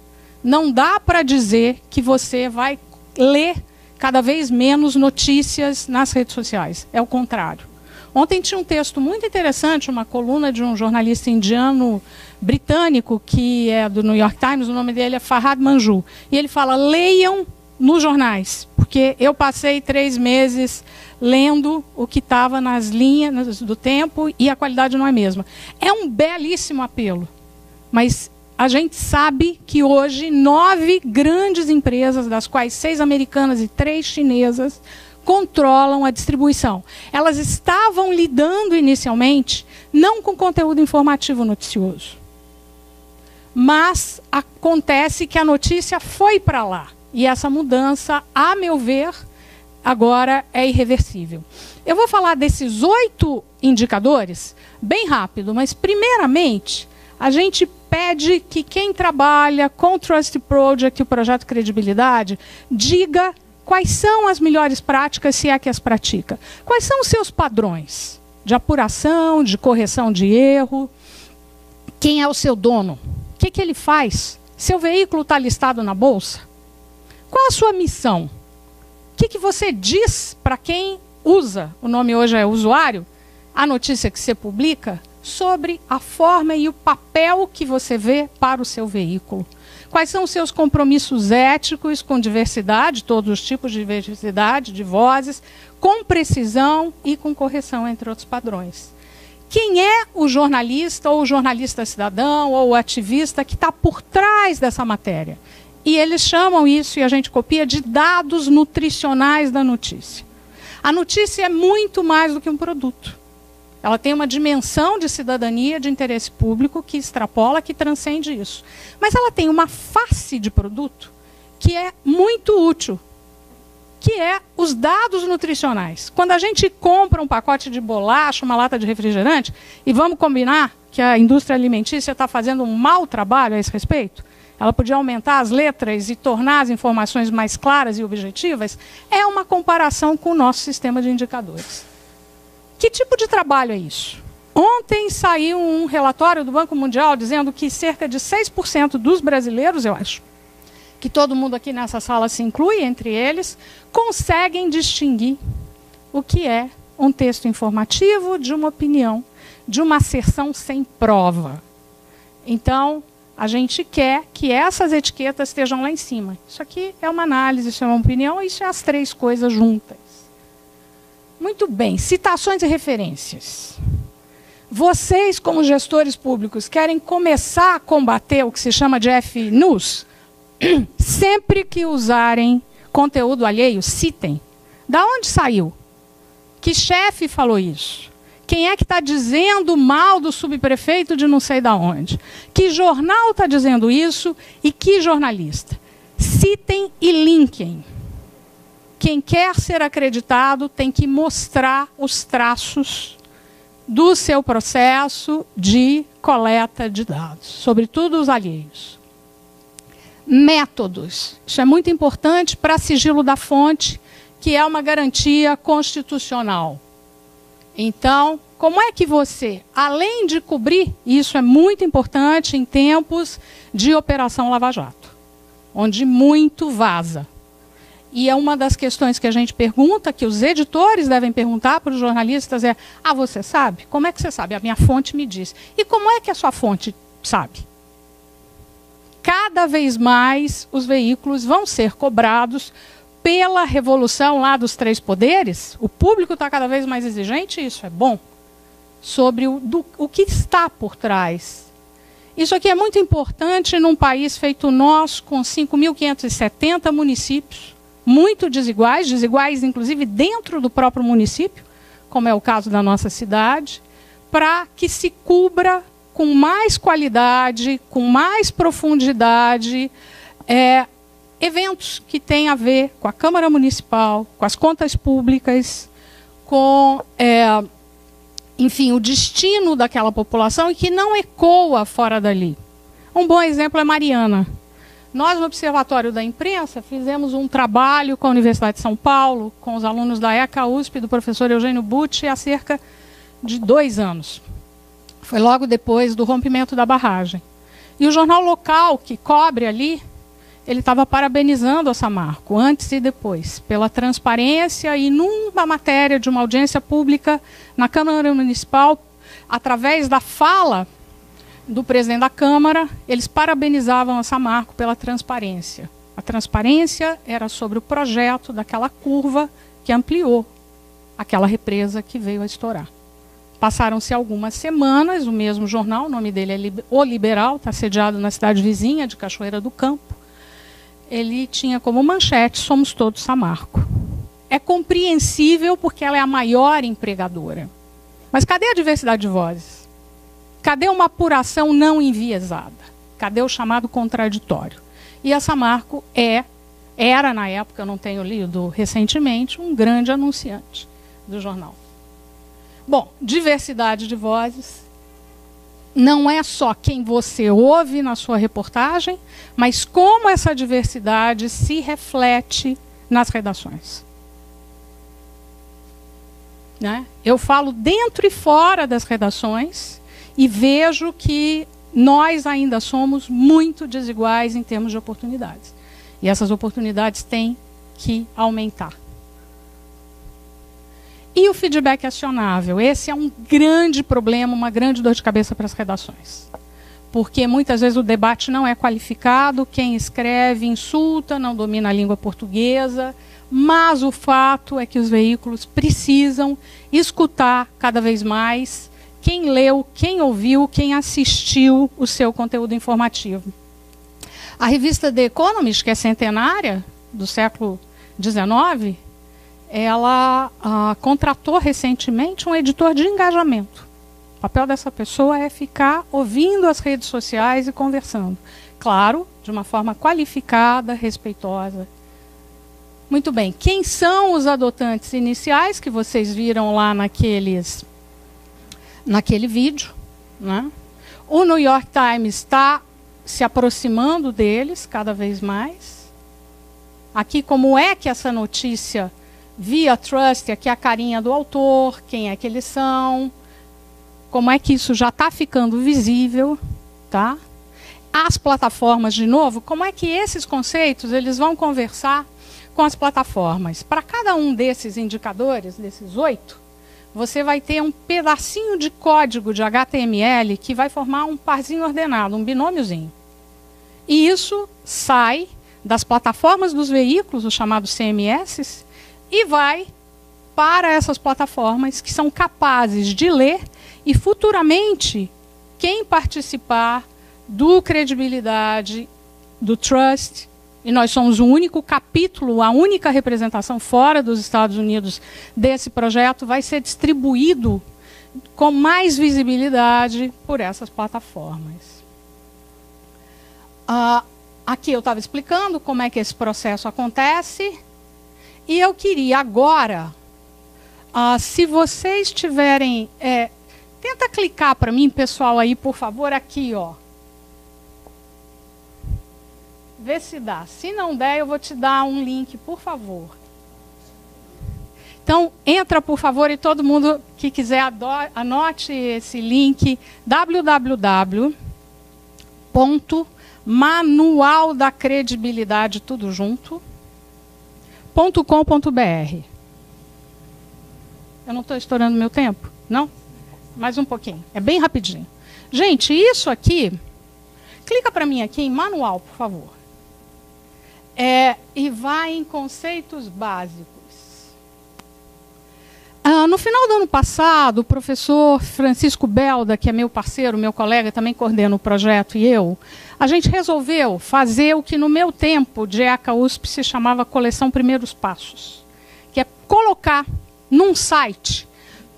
Não dá para dizer que você vai ler cada vez menos notícias nas redes sociais. É o contrário. Ontem tinha um texto muito interessante, uma coluna de um jornalista indiano britânico, que é do New York Times, o nome dele é Farhad Manjoo. E ele fala, leiam nos jornais, porque eu passei 3 meses lendo o que estava nas linhas do tempo e a qualidade não é a mesma. É um belíssimo apelo, mas a gente sabe que hoje 9 grandes empresas, das quais 6 americanas e 3 chinesas, controlam a distribuição. Elas estavam lidando inicialmente não com conteúdo informativo noticioso, mas acontece que a notícia foi para lá. E essa mudança, a meu ver, agora é irreversível. Eu vou falar desses 8 indicadores bem rápido, mas primeiramente a gente pede que quem trabalha com o Trust Project e o Projeto Credibilidade diga quais são as melhores práticas, se é que as pratica. Quais são os seus padrões de apuração, de correção de erro? Quem é o seu dono? O que ele faz? Seu veículo está listado na bolsa? Qual a sua missão? O que você diz para quem usa, o nome hoje é usuário, a notícia que você publica, sobre a forma e o papel que você vê para o seu veículo? Quais são os seus compromissos éticos com diversidade, todos os tipos de diversidade, de vozes, com precisão e com correção, entre outros padrões? Quem é o jornalista, ou o jornalista cidadão, ou o ativista que está por trás dessa matéria? E eles chamam isso, e a gente copia, de dados nutricionais da notícia. A notícia é muito mais do que um produto. Ela tem uma dimensão de cidadania, de interesse público, que extrapola, que transcende isso. Mas ela tem uma face de produto que é muito útil, que é os dados nutricionais. Quando a gente compra um pacote de bolacha, uma lata de refrigerante, e vamos combinar que a indústria alimentícia está fazendo um mau trabalho a esse respeito, ela podia aumentar as letras e tornar as informações mais claras e objetivas, é uma comparação com o nosso sistema de indicadores. Que tipo de trabalho é isso? Ontem saiu um relatório do Banco Mundial dizendo que cerca de 6% dos brasileiros, eu acho, que todo mundo aqui nessa sala se inclui, entre eles, conseguem distinguir o que é um texto informativo de uma opinião, de uma asserção sem prova. Então, a gente quer que essas etiquetas estejam lá em cima. Isso aqui é uma análise, isso é uma opinião, isso é as 3 coisas juntas. Muito bem, citações e referências. Vocês, como gestores públicos, querem começar a combater o que se chama de F-News? Sempre que usarem conteúdo alheio, citem. Da onde saiu? Que chefe falou isso? Quem é que está dizendo mal do subprefeito de não sei da onde? Que jornal está dizendo isso e que jornalista? Citem e linkem. Quem quer ser acreditado tem que mostrar os traços do seu processo de coleta de dados, sobretudo os alheios. Métodos. Isso é muito importante para sigilo da fonte, que é uma garantia constitucional. Então, como é que você, além de cobrir, isso é muito importante em tempos de Operação Lava Jato, onde muito vaza. E é uma das questões que a gente pergunta, que os editores devem perguntar para os jornalistas, é: ah, você sabe? Como é que você sabe? A minha fonte me diz. E como é que a sua fonte sabe? Cada vez mais os veículos vão ser cobrados pela revolução lá dos 3 poderes. O público está cada vez mais exigente, isso é bom, sobre o que está por trás. Isso aqui é muito importante num país feito nosso, com 5.570 municípios, muito desiguais, inclusive dentro do próprio município, como é o caso da nossa cidade, para que se cubra com mais qualidade, com mais profundidade, eventos que têm a ver com a Câmara Municipal, com as contas públicas, com, enfim, o destino daquela população e que não ecoa fora dali. Um bom exemplo é Mariana. Nós, no Observatório da Imprensa, fizemos um trabalho com a Universidade de São Paulo, com os alunos da ECA-USP, do professor Eugênio Butti, há cerca de 2 anos. Foi logo depois do rompimento da barragem. E o jornal local que cobre ali, ele estava parabenizando a Samarco, antes e depois, pela transparência, e numa matéria de uma audiência pública na Câmara Municipal, através da fala do presidente da Câmara, eles parabenizavam a Samarco pela transparência. A transparência era sobre o projeto daquela curva que ampliou aquela represa que veio a estourar. Passaram-se algumas semanas, o mesmo jornal, o nome dele é O Liberal, está sediado na cidade vizinha de Cachoeira do Campo. Ele tinha como manchete: somos todos Samarco. é compreensível porque ela é a maior empregadora. Mas cadê a diversidade de vozes? Cadê uma apuração não enviesada? Cadê o chamado contraditório? E a Samarco era, na época, eu não tenho lido recentemente, um grande anunciante do jornal. Bom, diversidade de vozes não é só quem você ouve na sua reportagem, mas como essa diversidade se reflete nas redações. Né? Eu falo dentro e fora das redações e vejo que nós ainda somos muito desiguais em termos de oportunidades. E essas oportunidades têm que aumentar. E o feedback acionável? Esse é um grande problema, uma grande dor de cabeça para as redações. Porque muitas vezes o debate não é qualificado, quem escreve insulta, não domina a língua portuguesa, mas o fato é que os veículos precisam escutar cada vez mais quem leu, quem ouviu, quem assistiu o seu conteúdo informativo. A revista The Economist, que é centenária, do século XIX, ela contratou recentemente um editor de engajamento. O papel dessa pessoa é ficar ouvindo as redes sociais e conversando. Claro, de uma forma qualificada, respeitosa. Muito bem, quem são os adotantes iniciais que vocês viram lá naquele vídeo? Né? O New York Times está se aproximando deles cada vez mais. Aqui, como é que essa notícia via Trust, aqui a carinha do autor, quem é que eles são, como é que isso já está ficando visível, tá? As plataformas, de novo, como é que esses conceitos eles vão conversar com as plataformas. Para cada um desses indicadores, desses 8, você vai ter um pedacinho de código de HTML que vai formar um parzinho ordenado, um binômiozinho. E isso sai das plataformas dos veículos, os chamados CMS, e vai para essas plataformas que são capazes de ler e futuramente quem participar do Credibilidade, do Trust, e nós somos o único capítulo, a única representação fora dos Estados Unidos desse projeto, vai ser distribuído com mais visibilidade por essas plataformas. Aqui eu estava explicando como é que esse processo acontece. E eu queria agora, se vocês tiverem... tenta clicar para mim, pessoal, aí, por favor, aqui, ó. Vê se dá. Se não der, eu vou te dar um link, por favor. Então, entra, por favor, e todo mundo que quiser anote esse link, www.manualdacredibilidade, tudo junto, .com.br. Eu não estou estourando meu tempo? Não? Mais um pouquinho. É bem rapidinho. Gente, isso aqui, clica para mim aqui em manual, por favor. E vai em conceitos básicos. No final do ano passado, o professor Francisco Belda, que é meu parceiro, meu colega, também coordena o projeto, e eu, a gente resolveu fazer o que no meu tempo de ECA USP se chamava Coleção Primeiros Passos, que é colocar num site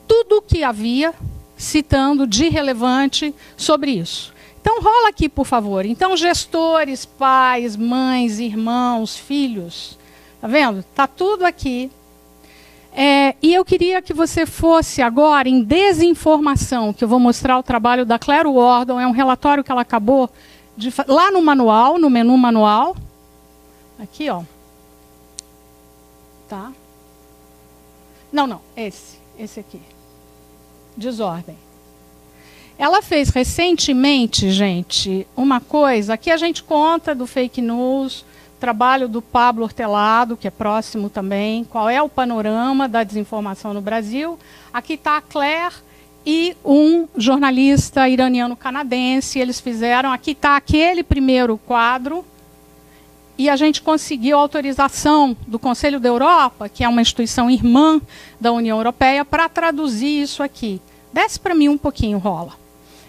tudo o que havia, citando de relevante sobre isso. Então, rola aqui, por favor. Então, gestores, pais, mães, irmãos, filhos, tá vendo? Tá tudo aqui. E eu queria que você fosse agora em desinformação, que eu vou mostrar o trabalho da Claire Wardon, é um relatório que ela acabou de lá no manual, no menu manual. Aqui, ó. Tá? Não, esse aqui. Desordem. Ela fez recentemente, gente, uma coisa, aqui a gente conta do fake news, trabalho do Pablo Hortelado, que é próximo também, qual é o panorama da desinformação no Brasil. Aqui está a Claire e um jornalista iraniano-canadense, eles fizeram, aqui está aquele primeiro quadro, e a gente conseguiu a autorização do Conselho da Europa, que é uma instituição irmã da União Europeia, para traduzir isso aqui. Desce para mim um pouquinho, rola.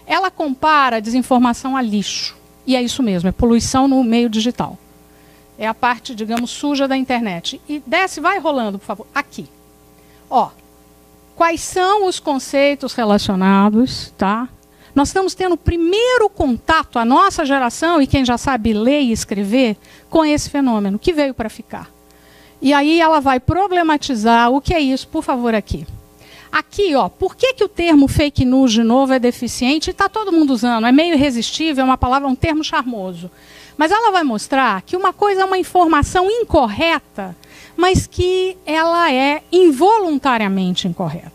Ela compara a desinformação a lixo, e é isso mesmo, é poluição no meio digital. É a parte, digamos, suja da internet. E desce, vai rolando, por favor. Aqui. Ó, quais são os conceitos relacionados, tá? Nós estamos tendo o primeiro contato, a nossa geração, e quem já sabe ler e escrever, com esse fenômeno, que veio para ficar. E aí ela vai problematizar o que é isso, por favor, aqui. Aqui, ó, por que o termo fake news, de novo, é deficiente? Está todo mundo usando, é meio irresistível, é uma palavra, um termo charmoso. Mas ela vai mostrar que uma coisa é uma informação incorreta, mas que ela é involuntariamente incorreta.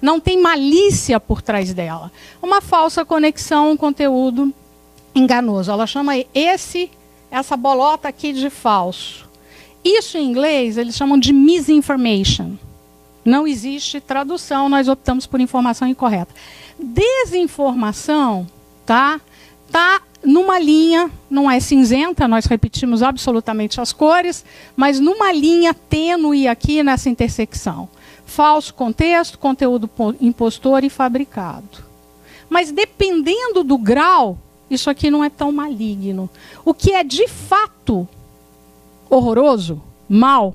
Não tem malícia por trás dela. Uma falsa conexão, um conteúdo enganoso. Ela chama essa bolota aqui de falso. Isso em inglês eles chamam de misinformation. Não existe tradução, nós optamos por informação incorreta. Desinformação tá numa linha, não é cinzenta, nós repetimos absolutamente as cores, mas numa linha tênue aqui nessa intersecção. Falso contexto, conteúdo impostor e fabricado. Mas dependendo do grau, isso aqui não é tão maligno. O que é de fato horroroso, mal,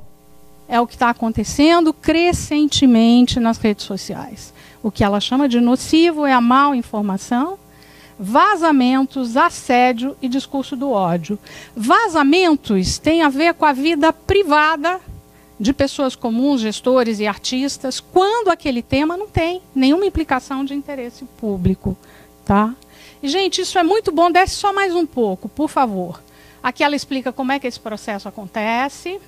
é o que está acontecendo crescentemente nas redes sociais. O que ela chama de nocivo é a mal informação, vazamentos, assédio e discurso do ódio. Vazamentos têm a ver com a vida privada de pessoas comuns, gestores e artistas, quando aquele tema não tem nenhuma implicação de interesse público. Tá? E, gente, isso é muito bom. Desce só mais um pouco, por favor. Aqui ela explica como é que esse processo acontece.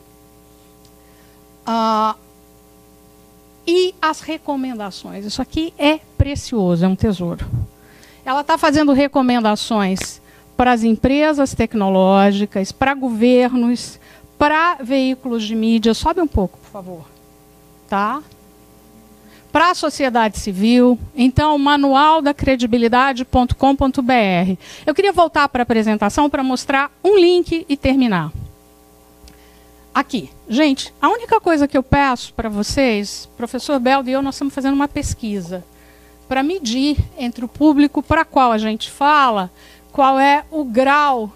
E as recomendações. Isso aqui é precioso, é um tesouro. Ela está fazendo recomendações para as empresas tecnológicas, para governos, para veículos de mídia. Sobe um pouco, por favor. Tá? Para a sociedade civil. Então, manualdacredibilidade.com.br. Eu queria voltar para a apresentação para mostrar um link e terminar. Aqui. Gente, a única coisa que eu peço para vocês, professor Beldo e eu, nós estamos fazendo uma pesquisa para medir entre o público para qual a gente fala, qual é o grau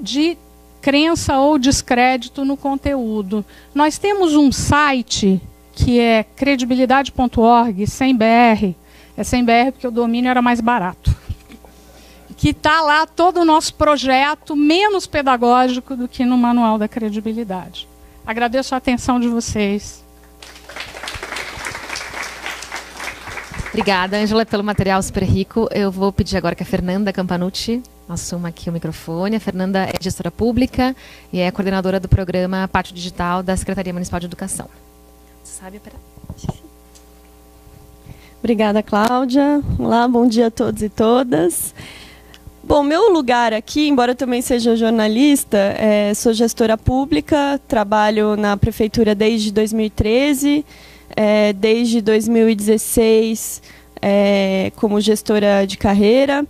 de crença ou descrédito no conteúdo. Nós temos um site que é credibilidade.org, sem BR. É sem BR porque o domínio era mais barato. Que está lá todo o nosso projeto, menos pedagógico do que no Manual da Credibilidade. Agradeço a atenção de vocês.
Obrigada, Ângela, pelo material super rico. Eu vou pedir agora que a Fernanda Campanucci assuma aqui o microfone. A Fernanda é gestora pública e é coordenadora do programa Pátio Digital da Secretaria Municipal de Educação. Você sabe operar?
Obrigada, Cláudia. Olá, bom dia a todos e todas. Bom, meu lugar aqui, embora eu também seja jornalista, sou gestora pública, trabalho na prefeitura desde 2013, desde 2016 como gestora de carreira,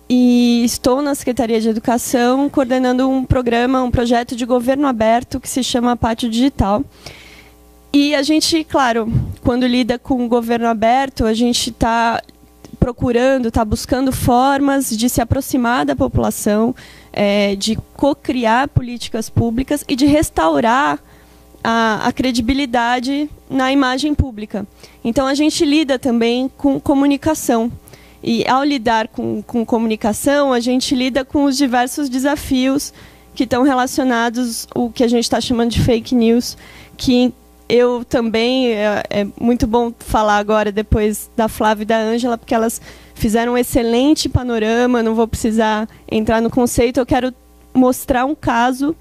e estou na Secretaria de Educação coordenando um projeto de governo aberto que se chama Pátio Digital. E a gente, claro, quando lida com o governo aberto, a gente está procurando, está buscando formas de se aproximar da população, de co-criar políticas públicas e de restaurar a credibilidade na imagem pública. Então, a gente lida também com comunicação. E, ao lidar com comunicação, a gente lida com os diversos desafios que estão relacionados ao que a gente está chamando de fake news, que eu também, é muito bom falar agora, depois da Flávia e da Ângela, porque elas fizeram um excelente panorama, não vou precisar entrar no conceito, eu quero mostrar um caso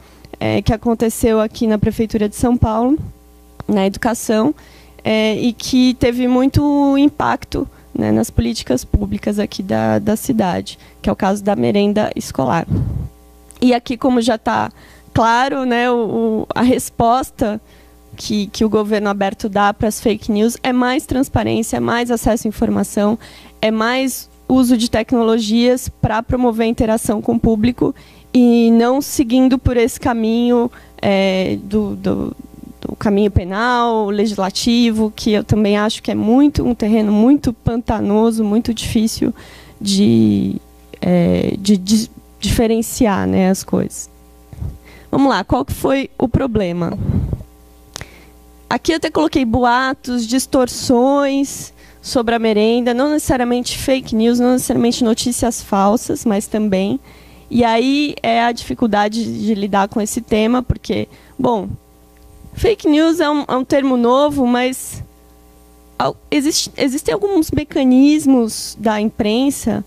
que aconteceu aqui na Prefeitura de São Paulo, na educação, e que teve muito impacto, né, nas políticas públicas aqui da cidade, que é o caso da merenda escolar. E aqui, como já está claro, né, a resposta que o governo aberto dá para as fake news é mais transparência, é mais acesso à informação, é mais uso de tecnologias para promover a interação com o público e não seguindo por esse caminho do caminho penal, legislativo, que eu também acho que é um terreno muito pantanoso, muito difícil de diferenciar, né, as coisas. Vamos lá, qual que foi o problema? Aqui eu até coloquei boatos, distorções sobre a merenda, não necessariamente fake news, não necessariamente notícias falsas, mas também. E aí é a dificuldade de lidar com esse tema, porque, bom, fake news é um termo novo, mas existem alguns mecanismos da imprensa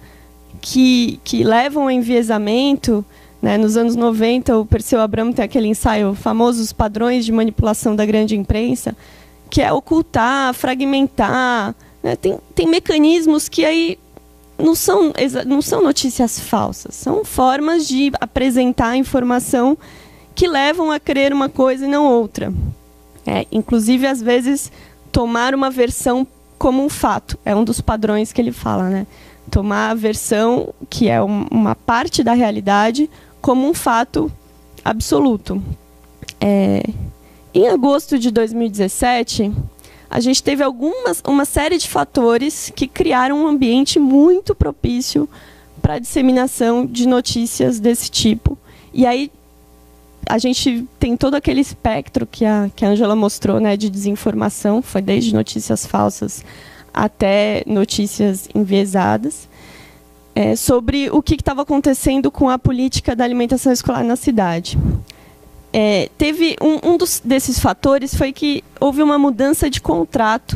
que levam ao enviesamento, né? Nos anos 90, o Perseu Abramo tem aquele ensaio famoso, Os Padrões de Manipulação da Grande Imprensa, que é ocultar, fragmentar, né? Tem mecanismos que aí não são notícias falsas, são formas de apresentar a informação que levam a crer uma coisa e não outra. Inclusive, às vezes, tomar uma versão como um fato. É um dos padrões que ele fala, né? Tomar a versão, que é uma parte da realidade, como um fato absoluto. Em agosto de 2017, a gente teve uma série de fatores que criaram um ambiente muito propício para a disseminação de notícias desse tipo. E aí a gente tem todo aquele espectro que a Ângela mostrou, né, de desinformação, foi desde notícias falsas até notícias enviesadas, sobre o que estava acontecendo com a política da alimentação escolar na cidade. Teve desses fatores foi que houve uma mudança de contrato.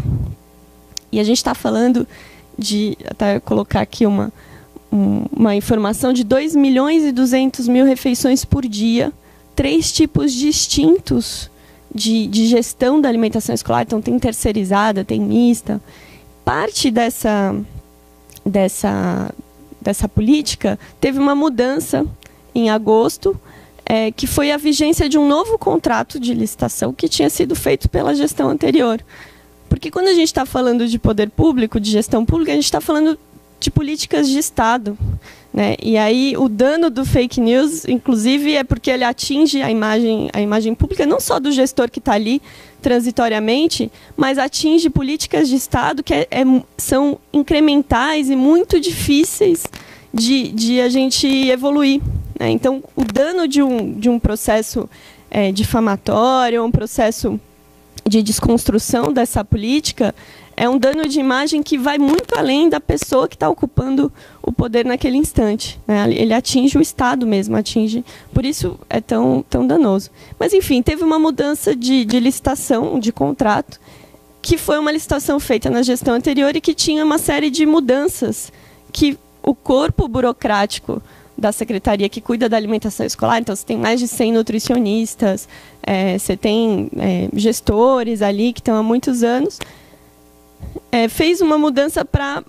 E a gente está falando de, até colocar aqui uma informação, de 2.200.000 refeições por dia, 3 tipos distintos de gestão da alimentação escolar. Então, tem terceirizada, tem mista. Parte dessa política teve uma mudança em agosto, que foi a vigência de um novo contrato de licitação que tinha sido feito pela gestão anterior. Porque quando a gente está falando de poder público, de gestão pública, a gente está falando de políticas de Estado, né? E aí o dano do fake news, inclusive, é porque ele atinge a imagem pública, não só do gestor que está ali transitoriamente, mas atinge políticas de Estado que são incrementais e muito difíceis de a gente evoluir. Então, o dano de um processo difamatório, um processo de desconstrução dessa política, é um dano de imagem que vai muito além da pessoa que está ocupando o poder naquele instante, né? Ele atinge o Estado mesmo, por isso é tão danoso. Mas, enfim, teve uma mudança de licitação, de contrato, que foi uma licitação feita na gestão anterior e que tinha uma série de mudanças que o corpo burocrático da secretaria que cuida da alimentação escolar, então você tem mais de 100 nutricionistas, você tem gestores ali que estão há muitos anos, fez uma mudança para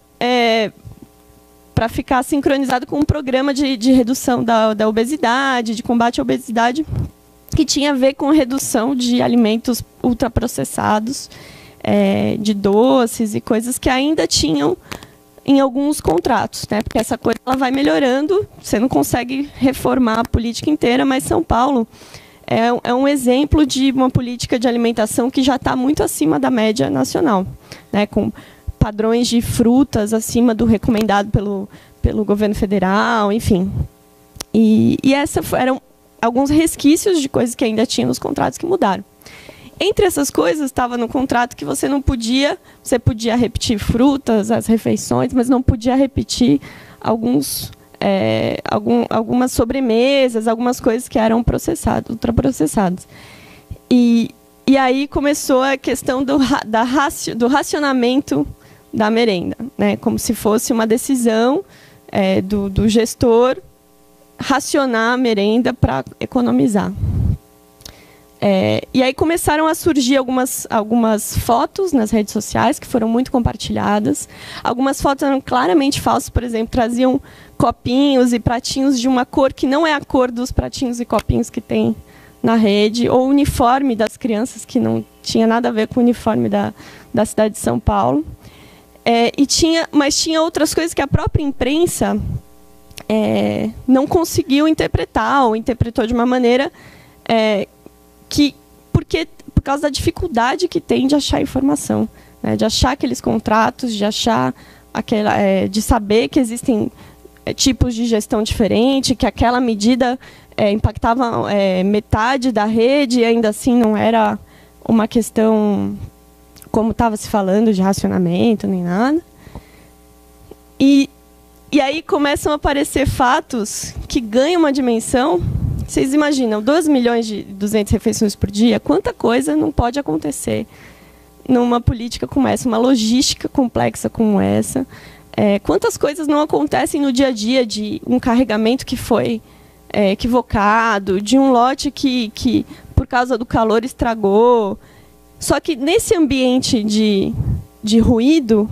ficar sincronizado com um programa de redução da obesidade, de combate à obesidade, que tinha a ver com redução de alimentos ultraprocessados, de doces e coisas que ainda tinham em alguns contratos, né? Porque essa coisa ela vai melhorando, você não consegue reformar a política inteira, mas São Paulo é um exemplo de uma política de alimentação que já está muito acima da média nacional, né? Com padrões de frutas acima do recomendado pelo governo federal, enfim. E eram alguns resquícios de coisas que ainda tinha nos contratos que mudaram. Entre essas coisas, estava no contrato que você podia repetir frutas, as refeições, mas não podia repetir algumas sobremesas, algumas coisas que eram ultraprocessadas. E aí começou a questão do racionamento da merenda, né? Como se fosse uma decisão do gestor racionar a merenda para economizar. E aí começaram a surgir algumas fotos nas redes sociais que foram muito compartilhadas. Algumas fotos eram claramente falsas, por exemplo, traziam copinhos e pratinhos de uma cor que não é a cor dos pratinhos e copinhos que tem na rede, ou o uniforme das crianças, que não tinha nada a ver com o uniforme da cidade de São Paulo. Mas tinha outras coisas que a própria imprensa não conseguiu interpretar, ou interpretou de uma maneira por causa da dificuldade que tem de achar informação, né? De achar aqueles contratos, de saber que existem tipos de gestão diferentes, que aquela medida impactava metade da rede, e ainda assim não era uma questão, como estava se falando, de racionamento, nem nada. E aí começam a aparecer fatos que ganham uma dimensão. Vocês imaginam, 2.200.000 refeições por dia, quanta coisa não pode acontecer numa política como essa, uma logística complexa como essa. Quantas coisas não acontecem no dia a dia, de um carregamento que foi equivocado, de um lote que por causa do calor estragou. Só que nesse ambiente de ruído,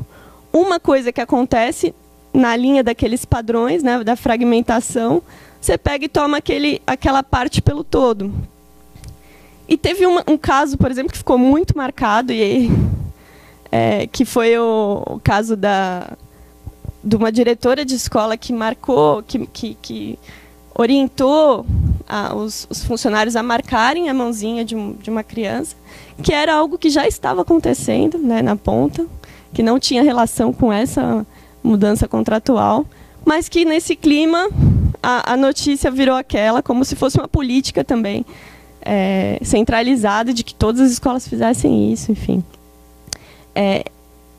uma coisa que acontece na linha daqueles padrões, né, da fragmentação, você pega e toma aquela parte pelo todo. E teve um caso, por exemplo, que ficou muito marcado, que foi o caso de uma diretora de escola que marcou, que orientou os funcionários a marcarem a mãozinha de uma criança, que era algo que já estava acontecendo, né, na ponta, que não tinha relação com essa mudança contratual, mas que nesse clima a notícia virou aquela, como se fosse uma política também centralizada de que todas as escolas fizessem isso, enfim.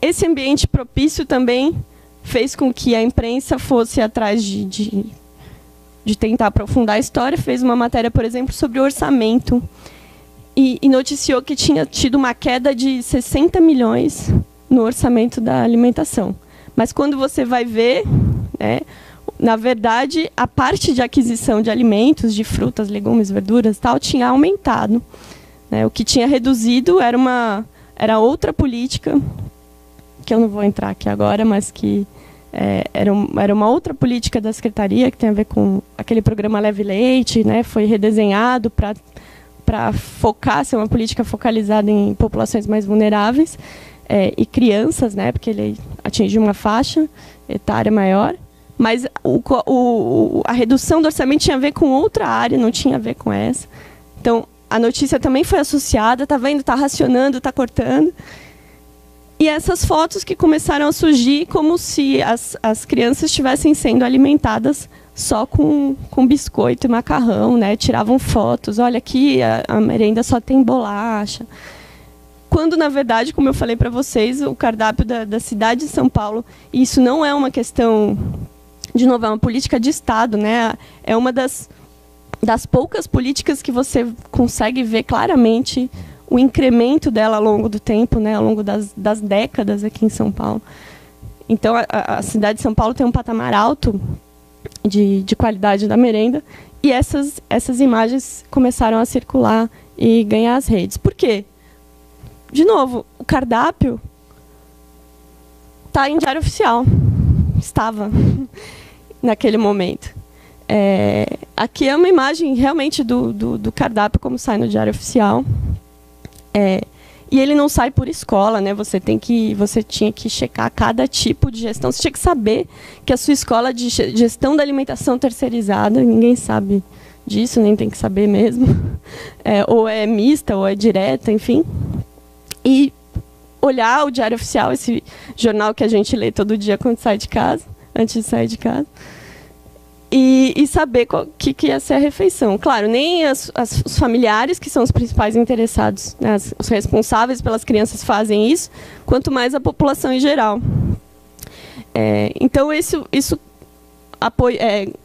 Esse ambiente propício também fez com que a imprensa fosse atrás de tentar aprofundar a história, fez uma matéria, por exemplo, sobre o orçamento e noticiou que tinha tido uma queda de 60 milhões no orçamento da alimentação. Mas quando você vai ver, na verdade, a parte de aquisição de alimentos, de frutas, legumes, verduras, tal, tinha aumentado. O que tinha reduzido era outra política, que eu não vou entrar aqui agora, mas que era uma outra política da Secretaria, que tem a ver com aquele programa Leve Leite, né, foi redesenhado para focar, ser uma política focalizada em populações mais vulneráveis, e crianças, né, porque ele atinge uma faixa etária maior, mas a redução do orçamento tinha a ver com outra área, não tinha a ver com essa. Então, a notícia também foi associada, está vendo, está racionando, está cortando. E essas fotos que começaram a surgir como se as crianças estivessem sendo alimentadas só com biscoito e macarrão, né? Tiravam fotos, olha aqui, a merenda só tem bolacha. Quando, na verdade, como eu falei para vocês, o cardápio da cidade de São Paulo, e isso não é uma questão, de novo, é uma política de Estado, né? É uma das poucas políticas que você consegue ver claramente o incremento dela ao longo do tempo, né? Ao longo das décadas aqui em São Paulo. Então, a cidade de São Paulo tem um patamar alto de qualidade da merenda, e essas imagens começaram a circular e ganhar as redes. Por quê? De novo, o cardápio está em diário oficial. Estava naquele momento. Aqui é uma imagem realmente do cardápio como sai no diário oficial. E ele não sai por escola, né? Você tinha que checar cada tipo de gestão. Você tinha que saber que a sua escola de gestão da alimentação terceirizada, ninguém sabe disso, nem tem que saber mesmo. Ou é mista, ou é direta, enfim. E olhar o Diário Oficial, esse jornal que a gente lê todo dia quando sai de casa, antes de sair de casa, e saber o que ia ser a refeição. Claro, nem os familiares, que são os principais interessados, né, os responsáveis pelas crianças fazem isso, quanto mais a população em geral. Então, isso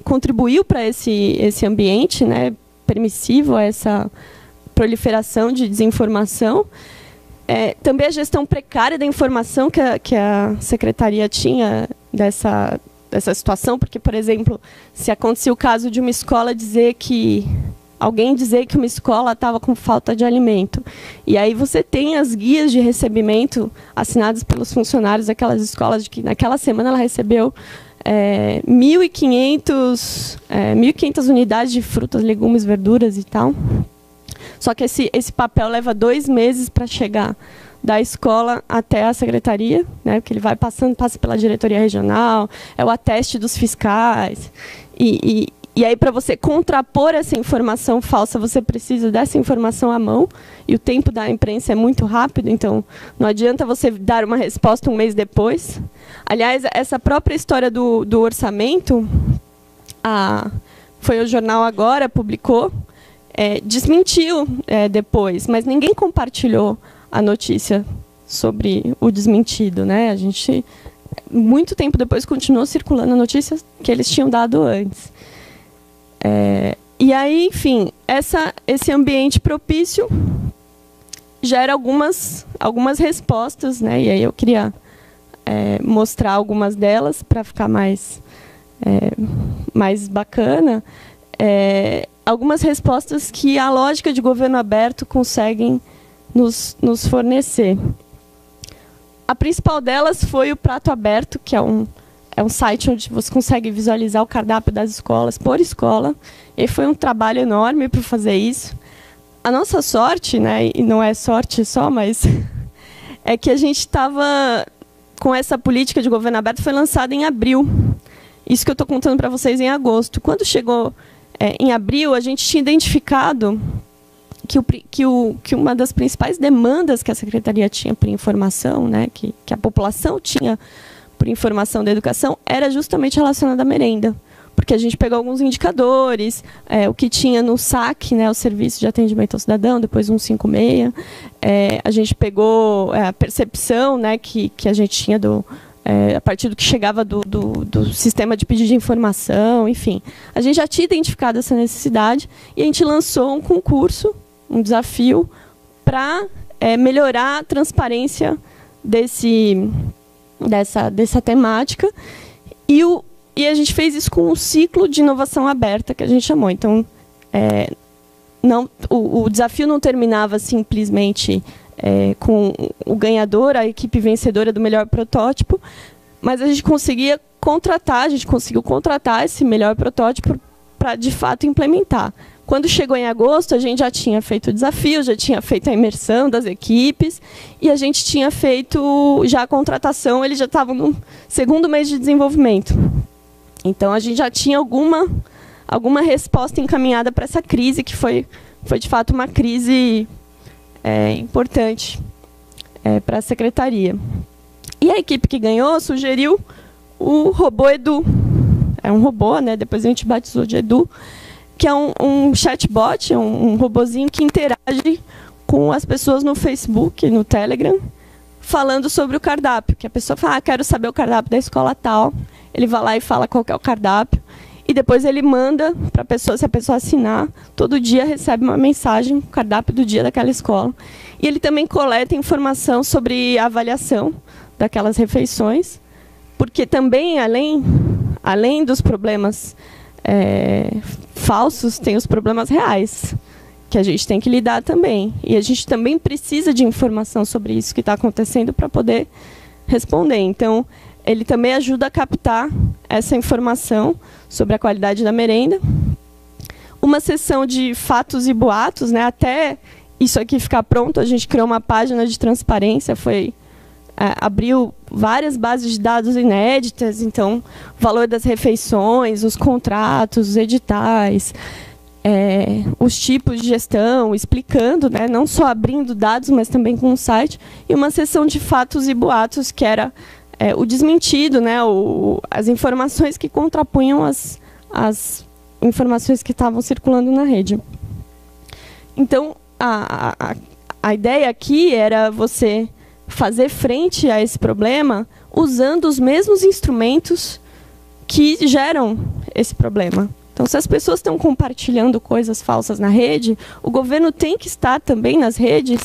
contribuiu para esse ambiente, né, permissivo a essa proliferação de desinformação. Também a gestão precária da informação que a Secretaria tinha dessa situação, porque, por exemplo, se acontecia o caso de uma escola alguém dizer que uma escola estava com falta de alimento, e aí você tem as guias de recebimento assinadas pelos funcionários daquelas escolas, de que naquela semana ela recebeu 1.500 unidades de frutas, legumes, verduras e tal. Só que esse papel leva 2 meses para chegar da escola até a secretaria, né, porque ele passa pela diretoria regional, é o ateste dos fiscais. E aí, para você contrapor essa informação falsa, você precisa dessa informação à mão, e o tempo da imprensa é muito rápido, então não adianta você dar uma resposta 1 mês depois. Aliás, essa própria história do orçamento, foi o jornal Agora, publicou, desmentiu depois, mas ninguém compartilhou a notícia sobre o desmentido, né? A gente, muito tempo depois, continuou circulando a notícia que eles tinham dado antes. E aí, enfim, esse ambiente propício gera algumas respostas, né? E aí eu queria mostrar algumas delas para ficar mais bacana. Algumas respostas que a lógica de governo aberto conseguem nos fornecer. A principal delas foi o Prato Aberto, que é um site onde você consegue visualizar o cardápio das escolas por escola. E foi um trabalho enorme para fazer isso. A nossa sorte, né, e não é sorte só, mas é que a gente estava com essa política de governo aberto, foi lançada em abril. Isso que eu estou contando para vocês em agosto. Quando chegou em abril, a gente tinha identificado que uma das principais demandas que a Secretaria tinha por informação, né, que a população tinha por informação da educação, era justamente relacionada à merenda. Porque a gente pegou alguns indicadores, o que tinha no SAC, né, o Serviço de Atendimento ao Cidadão, depois 156, a gente pegou a percepção, né, que a gente tinha a partir do que chegava do sistema de pedido de informação, enfim. A gente já tinha identificado essa necessidade e a gente lançou um concurso, um desafio, para melhorar a transparência dessa temática. E a gente fez isso com um ciclo de inovação aberta, que a gente chamou. Então, o desafio não terminava simplesmente com o ganhador, a equipe vencedora do melhor protótipo, mas a gente conseguiu contratar esse melhor protótipo para, de fato, implementar. Quando chegou em agosto, a gente já tinha feito o desafio, já tinha feito a imersão das equipes e a gente tinha feito já a contratação, eles já estavam no segundo mês de desenvolvimento. Então, a gente já tinha alguma resposta encaminhada para essa crise, que foi de fato uma crise importante para a Secretaria. E a equipe que ganhou sugeriu o robô Edu. É um robô, né? Depois a gente batizou de Edu, que é um chatbot, um robozinho que interage com as pessoas no Facebook, no Telegram, falando sobre o cardápio. Que a pessoa fala, quero saber o cardápio da escola tal. Ele vai lá e fala qual que é o cardápio. E depois ele manda para a pessoa, se a pessoa assinar, todo dia recebe uma mensagem, o cardápio do dia daquela escola. E ele também coleta informação sobre a avaliação daquelas refeições, porque também, além dos problemas falsos, tem os problemas reais, que a gente tem que lidar também. E a gente também precisa de informação sobre isso que está acontecendo para poder responder. Então, ele também ajuda a captar essa informação sobre a qualidade da merenda. Uma sessão de fatos e boatos, né? Até isso aqui ficar pronto, a gente criou uma página de transparência, abriu várias bases de dados inéditas, então, o valor das refeições, os contratos, os editais, os tipos de gestão, explicando, né? Não só abrindo dados, mas também com o site, e uma sessão de fatos e boatos, que era o desmentido, né? As informações que contrapunham as informações que estavam circulando na rede. Então, a ideia aqui era você fazer frente a esse problema usando os mesmos instrumentos que geram esse problema. Então, se as pessoas estão compartilhando coisas falsas na rede, o governo tem que estar também nas redes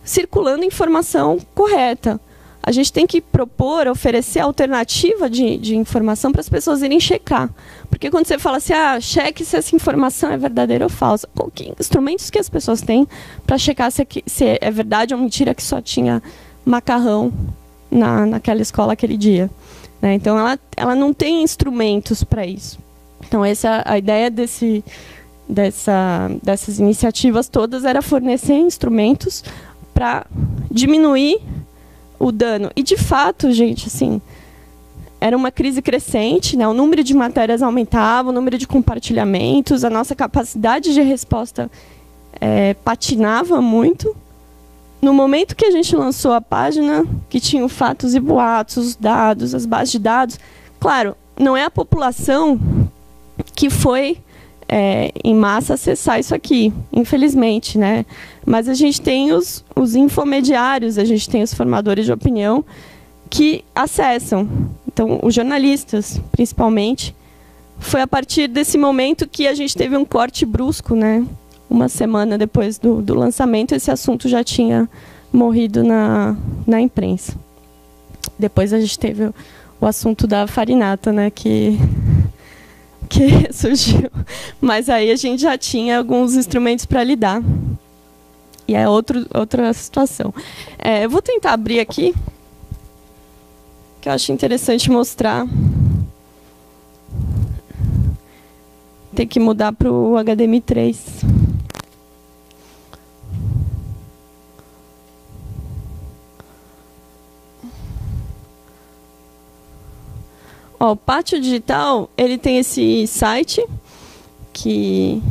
circulando informação correta. A gente tem que propor, oferecer alternativa de informação para as pessoas irem checar. Porque quando você fala assim, cheque se essa informação é verdadeira ou falsa. Que instrumentos que as pessoas têm para checar se é verdade ou mentira que só tinha macarrão naquela escola aquele dia, né? Então, ela não tem instrumentos para isso. Então, a ideia dessas iniciativas todas era fornecer instrumentos para diminuir o dano. E, de fato, gente, assim, era uma crise crescente, né? O número de matérias aumentava, o número de compartilhamentos, a nossa capacidade de resposta patinava muito. No momento que a gente lançou a página, que tinha fatos e boatos, os dados, as bases de dados, claro, não é a população que foi em massa acessar isso aqui, infelizmente, né? Mas a gente tem os infomediários, a gente tem os formadores de opinião que acessam. Então, os jornalistas, principalmente, foi a partir desse momento que a gente teve um corte brusco, né? Uma semana depois do lançamento, esse assunto já tinha morrido na imprensa. Depois a gente teve o assunto da farinata, né? Que surgiu. Mas aí a gente já tinha alguns instrumentos para lidar. E é outra situação. Eu vou tentar abrir aqui, que eu acho interessante mostrar. Tem que mudar para o HDMI 3. O Pátio Digital, ele tem esse site que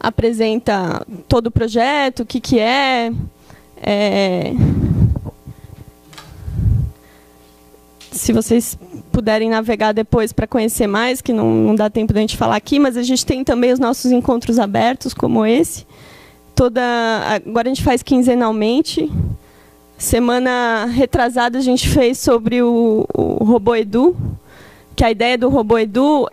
apresenta todo o projeto, o que é. Se vocês puderem navegar depois para conhecer mais, que não dá tempo da gente falar aqui, mas a gente tem também os nossos encontros abertos, como esse. Agora a gente faz quinzenalmente. Semana retrasada a gente fez sobre o Robô Edu, que a ideia do Robô Edu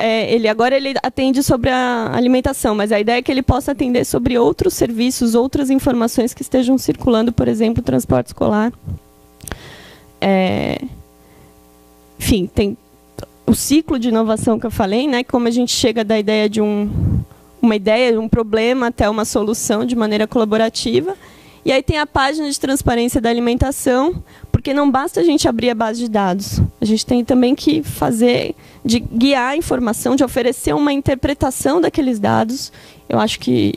agora ele atende sobre a alimentação, mas a ideia é que ele possa atender sobre outros serviços, outras informações que estejam circulando, por exemplo, transporte escolar. Enfim, tem o ciclo de inovação que eu falei, né? Como a gente chega da ideia de uma ideia, um problema até uma solução de maneira colaborativa. E aí tem a página de transparência da alimentação, porque não basta a gente abrir a base de dados. A gente tem também que de guiar a informação, de oferecer uma interpretação daqueles dados. Eu acho que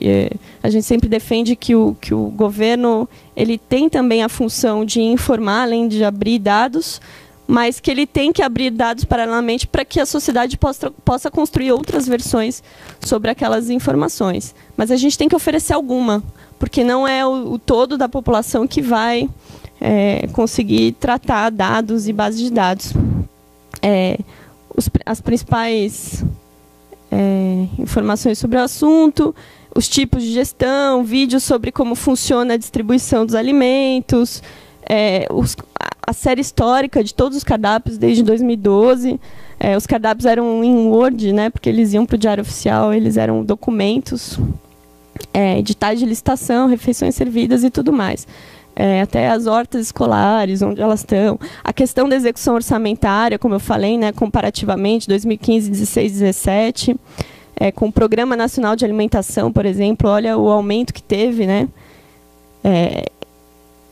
a gente sempre defende que o governo ele tem também a função de informar, além de abrir dados, mas que ele tem que abrir dados paralelamente para que a sociedade possa construir outras versões sobre aquelas informações. Mas a gente tem que oferecer alguma, porque não é o todo da população que vai conseguir tratar dados e bases de dados. As principais informações sobre o assunto, os tipos de gestão, vídeos sobre como funciona a distribuição dos alimentos, a série histórica de todos os cardápios desde 2012. Os cardápios eram em Word, né, porque eles iam para o Diário Oficial, eles eram documentos, editais de licitação, refeições servidas e tudo mais. Até as hortas escolares, onde elas estão. A questão da execução orçamentária, como eu falei, né, comparativamente, 2015, 16, 17, com o Programa Nacional de Alimentação, por exemplo, olha o aumento que teve, né?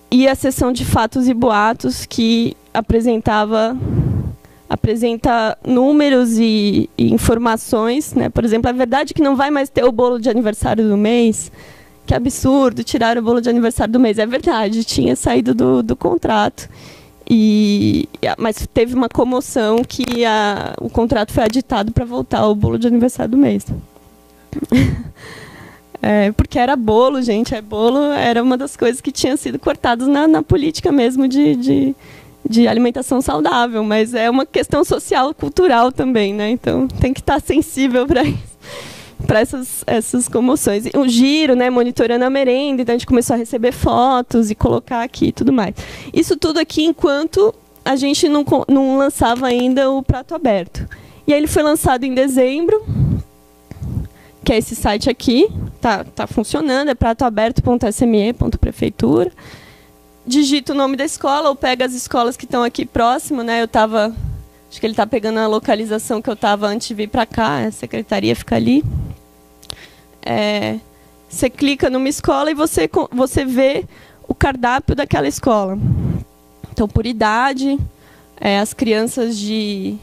E a seção de fatos e boatos, que apresenta números e informações, né? Por exemplo, a verdade é que não vai mais ter o bolo de aniversário do mês. Que absurdo, tirar o bolo de aniversário do mês. É verdade, tinha saído do contrato. Mas teve uma comoção que o contrato foi aditado para voltar o bolo de aniversário do mês. Porque era bolo, gente. Bolo era uma das coisas que tinha sido cortadas na política mesmo de alimentação saudável. Mas é uma questão social, cultural também, né? Então tem que estar sensível para isso. Para essas comoções. O giro, né, monitorando a merenda, então a gente começou a receber fotos e colocar aqui e tudo mais. Isso tudo aqui enquanto a gente não lançava ainda o Prato Aberto. E aí ele foi lançado em dezembro, que é esse site aqui, tá funcionando, é pratoaberto.sme.prefeitura. Digita o nome da escola ou pega as escolas que estão aqui próximo, né? Acho que ele está pegando a localização que eu estava antes de vir para cá, a secretaria fica ali. Você clica numa escola e você vê o cardápio daquela escola. Então, por idade, as crianças de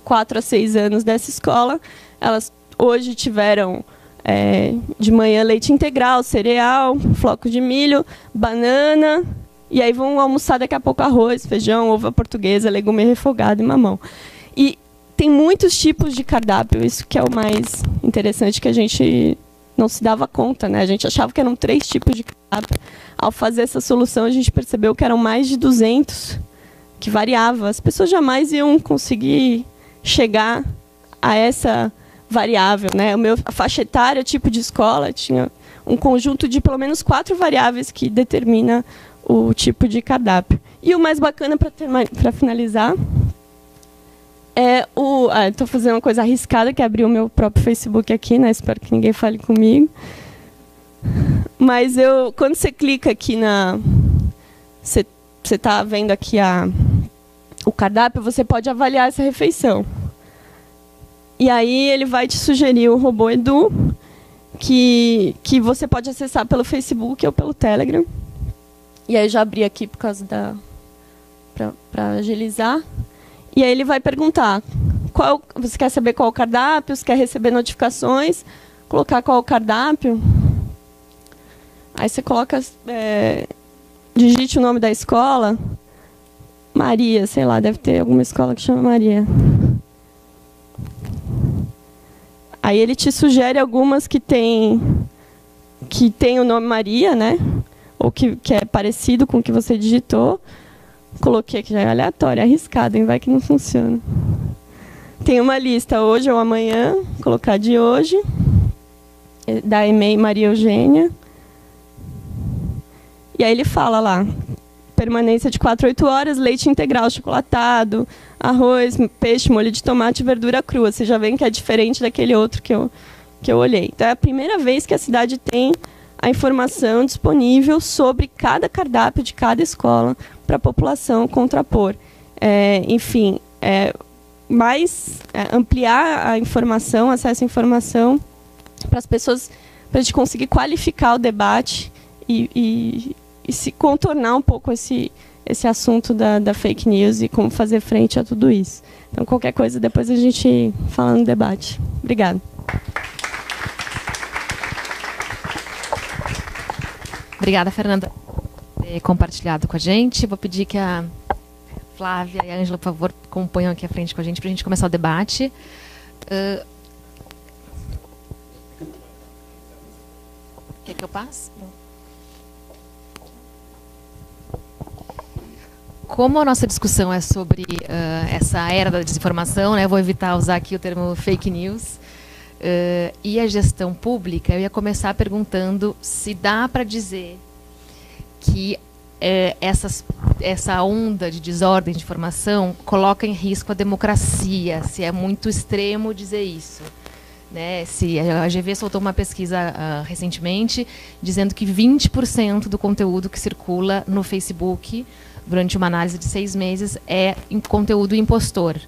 4 a 6 anos dessa escola, elas hoje tiveram de manhã leite integral, cereal, floco de milho, banana. E aí vão almoçar daqui a pouco arroz, feijão, ovo portuguesa, legume refogado e mamão. E tem muitos tipos de cardápio, isso que é o mais interessante, que a gente não se dava conta, né? A gente achava que eram 3 tipos de cardápio. Ao fazer essa solução, a gente percebeu que eram mais de 200, que variava. As pessoas jamais iam conseguir chegar a essa variável, né? A faixa etária, tipo de escola, tinha um conjunto de pelo menos 4 variáveis que determina o tipo de cardápio. E o mais bacana, para finalizar, é estou fazendo uma coisa arriscada, que é abrir o meu próprio Facebook aqui, né? Espero que ninguém fale comigo. Mas quando você clica aqui você está vendo aqui o cardápio, você pode avaliar essa refeição. E aí ele vai te sugerir o robô Edu, que você pode acessar pelo Facebook ou pelo Telegram. E aí eu já abri aqui por causa para agilizar. E aí ele vai perguntar, você quer saber qual é o cardápio, você quer receber notificações, colocar qual é o cardápio. Aí você coloca, digite o nome da escola, Maria, sei lá, deve ter alguma escola que chama Maria. Aí ele te sugere algumas que tem o nome Maria, né? Ou que é parecido com o que você digitou. Coloquei aqui, já é aleatório, é arriscado, hein? Vai que não funciona. Tem uma lista hoje ou amanhã, colocar de hoje, da e-mail Maria Eugênia. E aí ele fala lá, permanência de 4 a 8 horas, leite integral chocolatado, arroz, peixe, molho de tomate e verdura crua. Você já vê que é diferente daquele outro que eu olhei. Então é a primeira vez que a cidade tem a informação disponível sobre cada cardápio de cada escola para a população contrapor. Enfim, ampliar a informação, acesso à informação para as pessoas, para a gente conseguir qualificar o debate e se contornar um pouco esse assunto da fake news e como fazer frente a tudo isso. Então, qualquer coisa, depois a gente fala no debate. Obrigada.
Obrigada, Fernanda, por ter compartilhado com a gente. Vou pedir que a Flávia e a Ângela, por favor, acompanham aqui à frente com a gente para a gente começar o debate. Quer que eu passe? Como a nossa discussão é sobre essa era da desinformação, né, vou evitar usar aqui o termo fake news, e a gestão pública, eu ia começar perguntando se dá para dizer que essa onda de desordem de informação coloca em risco a democracia, se é muito extremo dizer isso. Né? Se a GV soltou uma pesquisa recentemente dizendo que 20% do conteúdo que circula no Facebook durante uma análise de 6 meses é conteúdo impostor,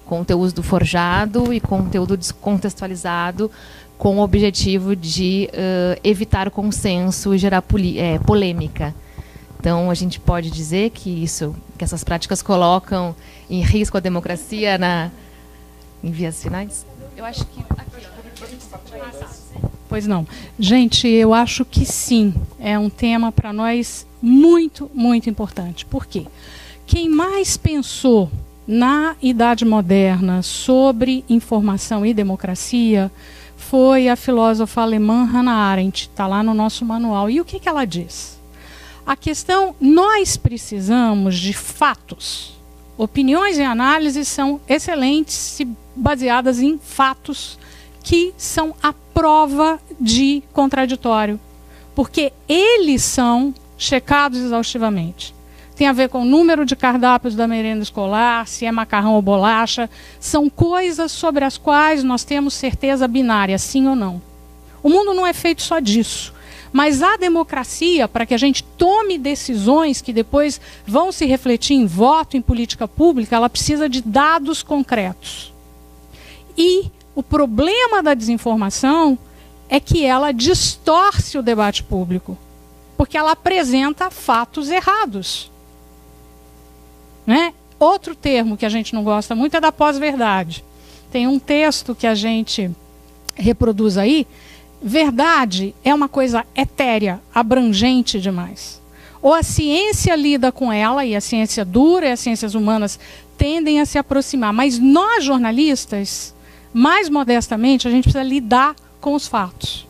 conteúdo forjado e conteúdo descontextualizado com o objetivo de evitar o consenso e gerar polêmica. Então, a gente pode dizer que essas práticas colocam em risco a democracia em vias finais? Eu acho que...
Pois não. Gente, eu acho que sim. É um tema para nós muito, muito importante. Por quê? Quem mais pensou na Idade Moderna sobre informação e democracia foi a filósofa alemã Hannah Arendt. Está lá no nosso manual. E o que ela diz? A questão, nós precisamos de fatos. Opiniões e análises são excelentes se baseadas em fatos que são a prova de contraditório, porque eles são checados exaustivamente. Tem a ver com o número de cardápios da merenda escolar, se é macarrão ou bolacha, são coisas sobre as quais nós temos certeza binária, sim ou não. O mundo não é feito só disso, mas a democracia, para que a gente tome decisões que depois vão se refletir em voto, em política pública, ela precisa de dados concretos. E o problema da desinformação é que ela distorce o debate público, porque ela apresenta fatos errados. Né? Outro termo que a gente não gosta muito é da pós-verdade. Tem um texto que a gente reproduz aí. Verdade é uma coisa etérea, abrangente demais. Ou a ciência lida com ela, e a ciência dura e as ciências humanas tendem a se aproximar, mas nós, jornalistas, mais modestamente, a gente precisa lidar com os fatos.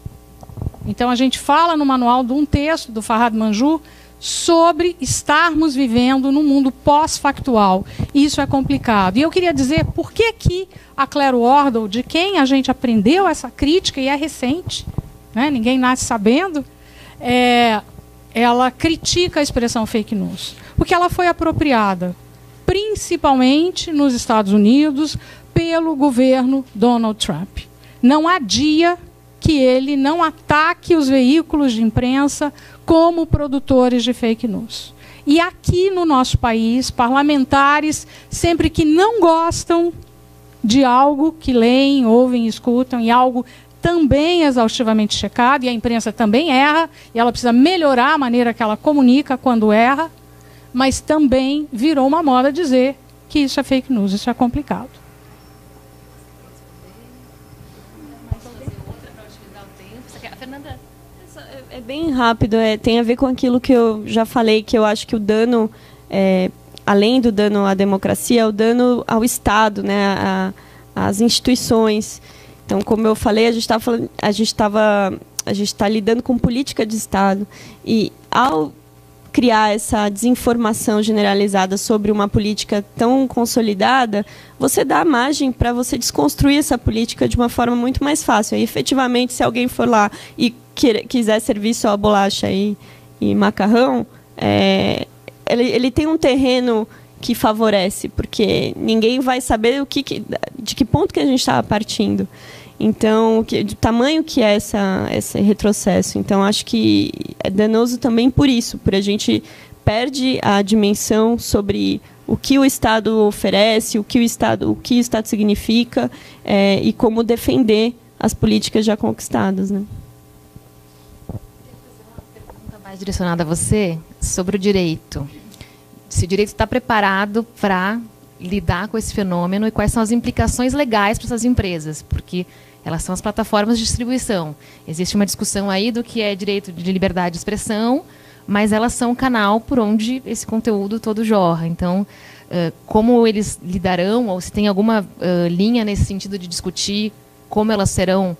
Então, a gente fala no manual de um texto do Farhad Manjoo sobre estarmos vivendo num mundo pós-factual. Isso é complicado. E eu queria dizer por que a Claire Wardle, de quem a gente aprendeu essa crítica, e é recente, né? Ninguém nasce sabendo, ela critica a expressão fake news. Porque ela foi apropriada, principalmente nos Estados Unidos, pelo governo Donald Trump. Não há dia que ele não ataque os veículos de imprensa como produtores de fake news. E aqui no nosso país, parlamentares, sempre que não gostam de algo que leem, ouvem, escutam, e algo também exaustivamente checado, e a imprensa também erra, e ela precisa melhorar a maneira que ela comunica quando erra, mas também virou uma moda dizer que isso é fake news, isso é complicado.
É bem rápido, tem a ver com aquilo que eu já falei, que eu acho que o dano, além do dano à democracia, é o dano ao Estado, né, às instituições. Então, como eu falei, a gente está lidando com política de Estado, e ao criar essa desinformação generalizada sobre uma política tão consolidada, você dá margem para você desconstruir essa política de uma forma muito mais fácil. E, efetivamente, se alguém for lá e quiser servir só bolacha e macarrão, ele tem um terreno que favorece, porque ninguém vai saber de que ponto que a gente estava partindo. Então, do tamanho que é esse retrocesso. Então, acho que é danoso também por isso, por a gente perde a dimensão sobre o que o Estado oferece, o que o Estado significa, e como defender as políticas já conquistadas, né?
Mais direcionada a você sobre o direito. Se o direito está preparado para lidar com esse fenômeno e quais são as implicações legais para essas empresas, porque elas são as plataformas de distribuição. Existe uma discussão aí do que é direito de liberdade de expressão, mas elas são o canal por onde esse conteúdo todo jorra. Então, como eles lidarão, ou se tem alguma linha nesse sentido de discutir como elas serão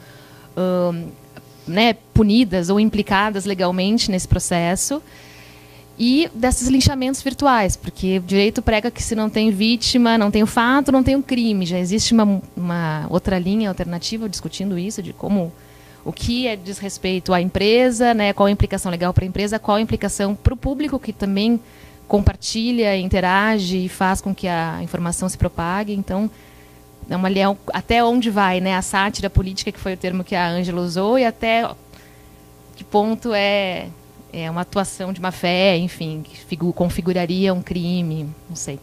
punidas ou implicadas legalmente nesse processo, e desses linchamentos virtuais, porque o direito prega que se não tem vítima, não tem o fato, não tem o crime. Já existe uma outra linha alternativa discutindo isso, de como o que diz respeito à empresa, né, qual a implicação legal para a empresa, qual a implicação para o público, que também compartilha, interage e faz com que a informação se propague. Então, até onde vai, né, a sátira política, que foi o termo que a Ângela usou, e até que ponto é uma atuação de má fé, enfim, que configuraria um crime, não sei.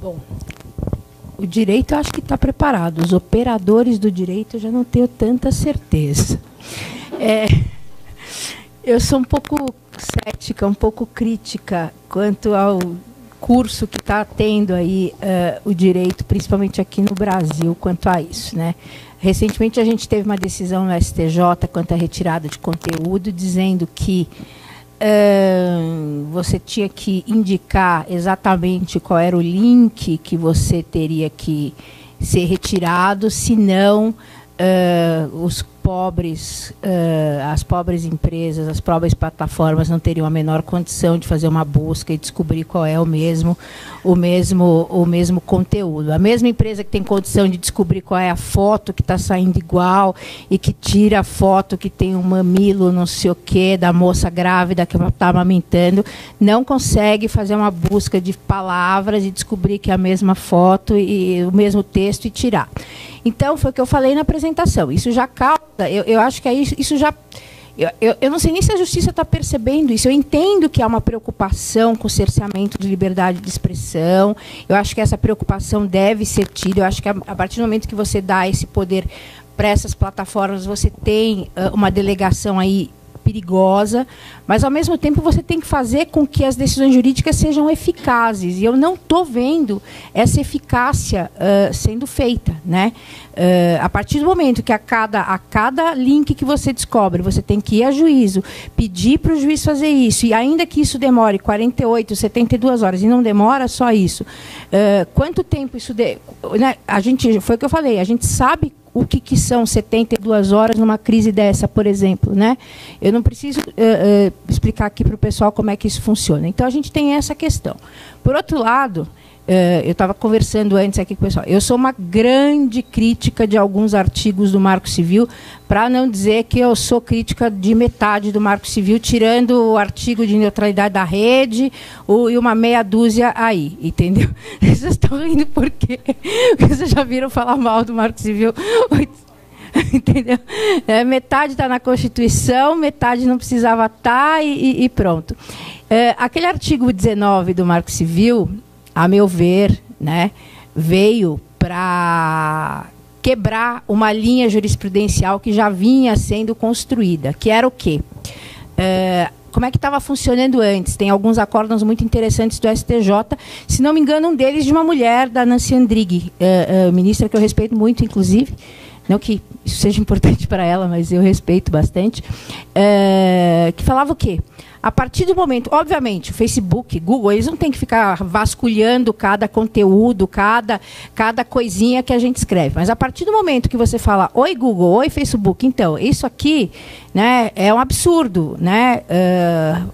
Bom, o direito eu acho que está preparado. Os operadores do direito eu já não tenho tanta certeza. Eu sou um pouco cética, um pouco crítica quanto ao curso que está tendo aí o direito, principalmente aqui no Brasil, quanto a isso, né? Recentemente a gente teve uma decisão no STJ quanto à retirada de conteúdo, dizendo que você tinha que indicar exatamente qual era o link que você teria que ser retirado, senão as pobres empresas, as pobres plataformas não teriam a menor condição de fazer uma busca e descobrir qual é o mesmo conteúdo. A mesma empresa que tem condição de descobrir qual é a foto que está saindo igual e que tira a foto que tem um mamilo, não sei o quê, da moça grávida que está amamentando, não consegue fazer uma busca de palavras e descobrir que é a mesma foto e o mesmo texto e tirar. Então, foi o que eu falei na apresentação. Isso já causa, eu acho que isso já... Eu não sei nem se a justiça está percebendo isso. Eu entendo que há uma preocupação com o cerceamento de liberdade de expressão. Eu acho que essa preocupação deve ser tida. Eu acho que a partir do momento que você dá esse poder para essas plataformas, você tem uma delegação aí perigosa, mas, ao mesmo tempo, você tem que fazer com que as decisões jurídicas sejam eficazes. E eu não estou vendo essa eficácia sendo feita, né? A partir do momento que a cada link que você descobre, você tem que ir a juízo, pedir para o juiz fazer isso, e ainda que isso demore 48, 72 horas, e não demora só isso, quanto tempo isso... né? Foi o que eu falei, a gente sabe o que são 72 horas numa crise dessa, por exemplo, né? Eu não preciso explicar aqui para o pessoal como é que isso funciona. Então, a gente tem essa questão. Por outro lado, eu estava conversando antes aqui com o pessoal, eu sou uma grande crítica de alguns artigos do Marco Civil, para não dizer que eu sou crítica de metade do Marco Civil, tirando o artigo de neutralidade da rede e uma meia dúzia aí, entendeu? Vocês estão rindo por quê? Porque vocês já viram falar mal do Marco Civil? Entendeu? Metade está na Constituição, metade não precisava estar e pronto. Aquele artigo 19 do Marco Civil, a meu ver, né, veio para quebrar uma linha jurisprudencial que já vinha sendo construída, que era o quê? Como é que estava funcionando antes? Tem alguns acórdãos muito interessantes do STJ, se não me engano, um deles de uma mulher, da Nancy Andrighi, ministra que eu respeito muito, inclusive, não que isso seja importante para ela, mas eu respeito bastante, que falava o quê? A partir do momento, obviamente, o Facebook, Google, eles não têm que ficar vasculhando cada conteúdo, cada coisinha que a gente escreve. Mas a partir do momento que você fala, oi Google, oi Facebook, então, isso aqui, né, é um absurdo, né?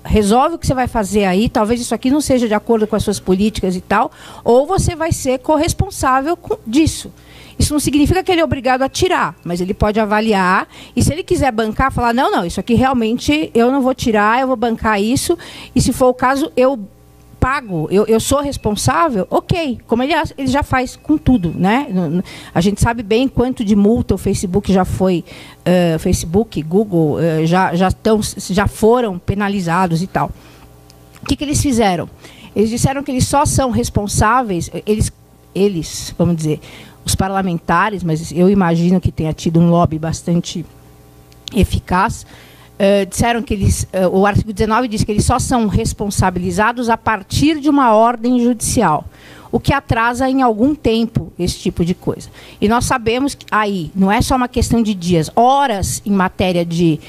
Resolve o que você vai fazer aí, talvez isso aqui não seja de acordo com as suas políticas e tal, ou você vai ser corresponsável disso. Isso não significa que ele é obrigado a tirar, mas ele pode avaliar, e se ele quiser bancar, falar, não, isso aqui realmente eu não vou tirar, eu vou bancar isso, e se for o caso, eu pago, eu sou responsável, ok, como ele já faz com tudo, né? A gente sabe bem quanto de multa o Facebook já foi, Facebook, Google, já foram penalizados e tal. O que eles fizeram? Eles disseram que eles só são responsáveis, eles, vamos dizer, os parlamentares, mas eu imagino que tenha tido um lobby bastante eficaz, disseram que o artigo 19 diz que eles só são responsabilizados a partir de uma ordem judicial, o que atrasa em algum tempo esse tipo de coisa. E nós sabemos que aí não é só uma questão de dias, horas em matéria de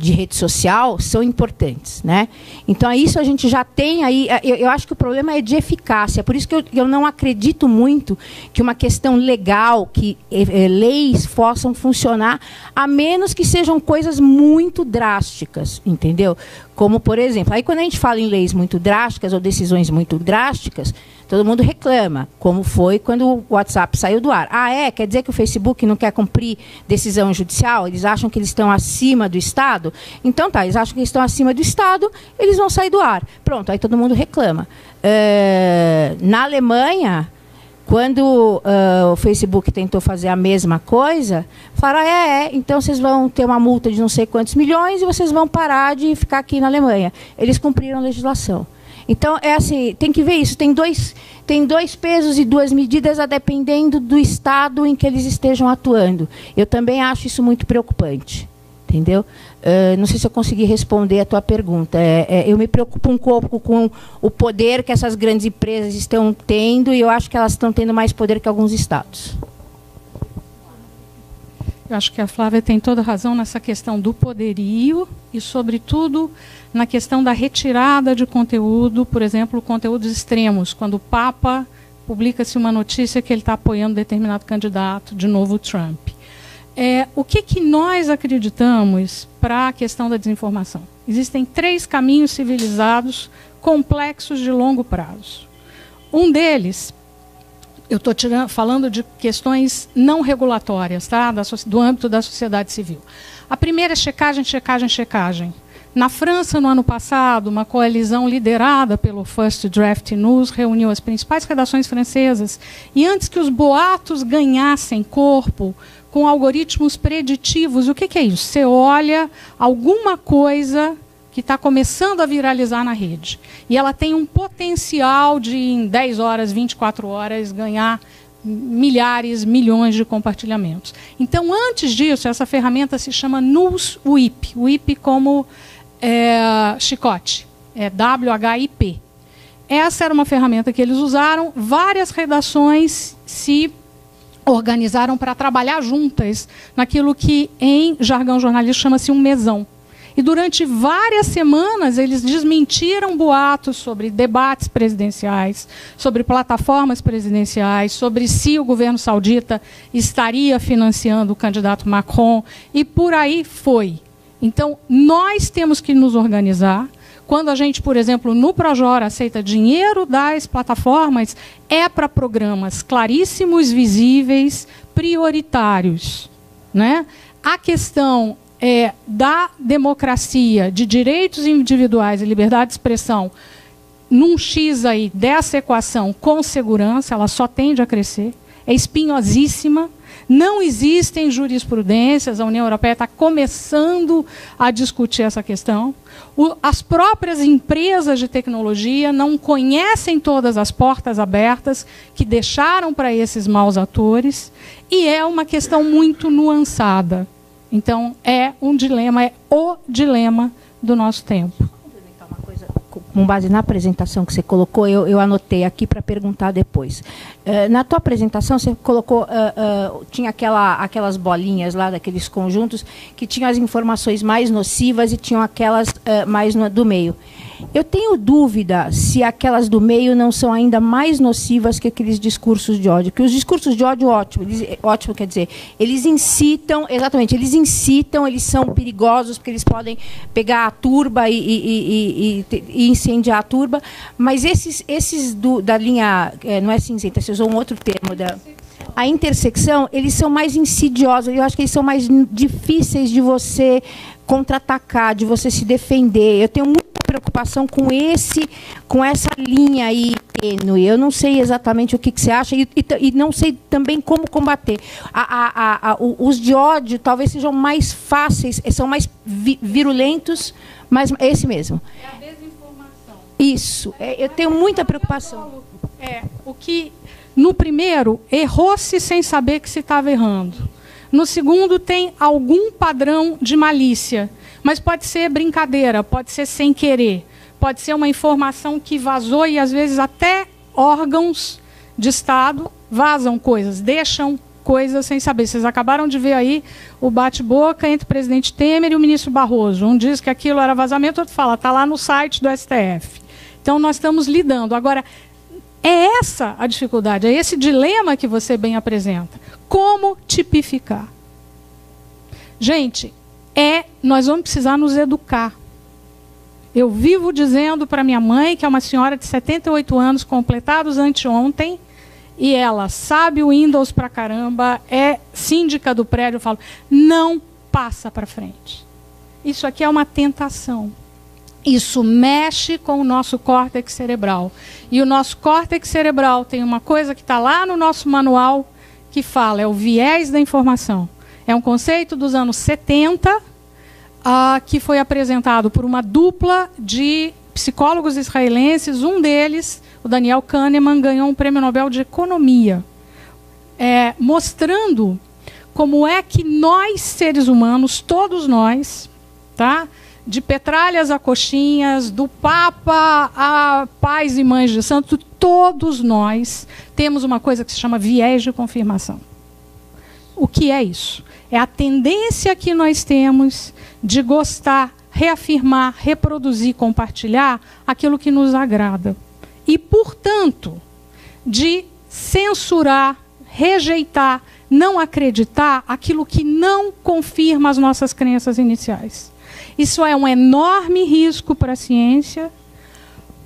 rede social são importantes, né? Então, isso a gente já tem aí. Eu acho que o problema é de eficácia. Por isso que eu não acredito muito que uma questão legal, que leis possam funcionar, a menos que sejam coisas muito drásticas, entendeu? Como, por exemplo, aí quando a gente fala em leis muito drásticas ou decisões muito drásticas, todo mundo reclama, como foi quando o WhatsApp saiu do ar. Quer dizer que o Facebook não quer cumprir decisão judicial? Eles acham que eles estão acima do Estado? Então tá, eles acham que eles estão acima do Estado, eles vão sair do ar. Pronto, aí todo mundo reclama. Na Alemanha, quando o Facebook tentou fazer a mesma coisa, falaram, então vocês vão ter uma multa de não sei quantos milhões e vocês vão parar de ficar aqui na Alemanha. Eles cumpriram a legislação. Então, assim, tem que ver isso. Tem dois pesos e duas medidas, a dependendo do estado em que eles estejam atuando. Eu também acho isso muito preocupante. Entendeu? Não sei se eu consegui responder a tua pergunta. Eu me preocupo um pouco com o poder que essas grandes empresas estão tendo, e eu acho que elas estão tendo mais poder que alguns estados.
Eu acho que a Flávia tem toda razão nessa questão do poderio e, sobretudo, na questão da retirada de conteúdo, por exemplo, conteúdos extremos. Quando o Papa publica-se uma notícia que ele está apoiando determinado candidato, de novo Trump. O que nós acreditamos para a questão da desinformação? Existem 3 caminhos civilizados complexos de longo prazo. Um deles, eu estou falando de questões não regulatórias, tá? Do âmbito da sociedade civil. A primeira é checagem, checagem, checagem. Na França, no ano passado, uma coalizão liderada pelo First Draft News reuniu as principais redações francesas e, antes que os boatos ganhassem corpo, com algoritmos preditivos, o que é isso? Você olha alguma coisa que está começando a viralizar na rede. E ela tem um potencial de, em 10 horas, 24 horas, ganhar milhares, milhões de compartilhamentos. Então, antes disso, essa ferramenta se chama NewsWhip. WHIP como chicote. WHIP. Essa era uma ferramenta que eles usaram. Várias redações se organizaram para trabalhar juntas naquilo que, em jargão jornalístico, chama-se um mesão. E durante várias semanas eles desmentiram boatos sobre debates presidenciais, sobre plataformas presidenciais, sobre se o governo saudita estaria financiando o candidato Macron, e por aí foi. Então, nós temos que nos organizar. Quando a gente, por exemplo, no Projora aceita dinheiro das plataformas, é para programas claríssimos, visíveis, prioritários, né? A questão da democracia, de direitos individuais e liberdade de expressão, num X aí dessa equação com segurança, ela só tende a crescer, é espinhosíssima, não existem jurisprudências, a União Europeia está começando a discutir essa questão. As próprias empresas de tecnologia não conhecem todas as portas abertas que deixaram para esses maus atores, e é uma questão muito nuançada. Então, é um dilema, é o dilema do nosso tempo.
Com base na apresentação que você colocou, eu anotei aqui para perguntar depois. Na tua apresentação, você colocou, tinha aquelas bolinhas lá, daqueles conjuntos, que tinham as informações mais nocivas e tinham aquelas mais do meio. Eu tenho dúvida se aquelas do meio não são ainda mais nocivas que aqueles discursos de ódio. Porque os discursos de ódio, ótimo, quer dizer, eles incitam, exatamente, eles são perigosos, porque eles podem pegar a turba e incendiar a turba, mas esses da linha, não é cinzenta, você usou um outro termo, a intersecção, eles são mais insidiosos, eu acho que eles são mais difíceis de você contra-atacar, de você se defender. Eu tenho muita preocupação com essa linha aí tênue. Eu não sei exatamente o que você acha e não sei também como combater. Os de ódio talvez sejam mais fáceis, são mais virulentos, mas é esse mesmo.
É a desinformação.
Isso. Eu tenho muita preocupação.
No primeiro, errou-se sem saber que se estava errando. No segundo, tem algum padrão de malícia. Mas pode ser brincadeira, pode ser sem querer, pode ser uma informação que vazou e, às vezes, até órgãos de Estado vazam coisas, deixam coisas sem saber. Vocês acabaram de ver aí o bate-boca entre o presidente Temer e o ministro Barroso. Um diz que aquilo era vazamento, outro fala, está lá no site do STF. Então, nós estamos lidando. Agora, é essa a dificuldade, é esse dilema que você bem apresenta. Como tipificar? Gente, nós vamos precisar nos educar. Eu vivo dizendo para minha mãe, que é uma senhora de 78 anos, completados anteontem, e ela sabe o Windows pra caramba, é síndica do prédio, eu falo, não passa para frente. Isso aqui é uma tentação. Isso mexe com o nosso córtex cerebral. E o nosso córtex cerebral tem uma coisa que está lá no nosso manual, que fala, é o viés da informação. É um conceito dos anos 70, que foi apresentado por uma dupla de psicólogos israelenses. Um deles, o Daniel Kahneman, ganhou um prêmio Nobel de Economia, mostrando como é que nós, seres humanos, todos nós, tá? De petralhas a coxinhas, do Papa a pais e mães de santo, todos nós temos uma coisa que se chama viés de confirmação. O que é isso? É a tendência que nós temos de gostar, reafirmar, reproduzir, compartilhar aquilo que nos agrada. E, portanto, de censurar, rejeitar, não acreditar aquilo que não confirma as nossas crenças iniciais. Isso é um enorme risco para a ciência,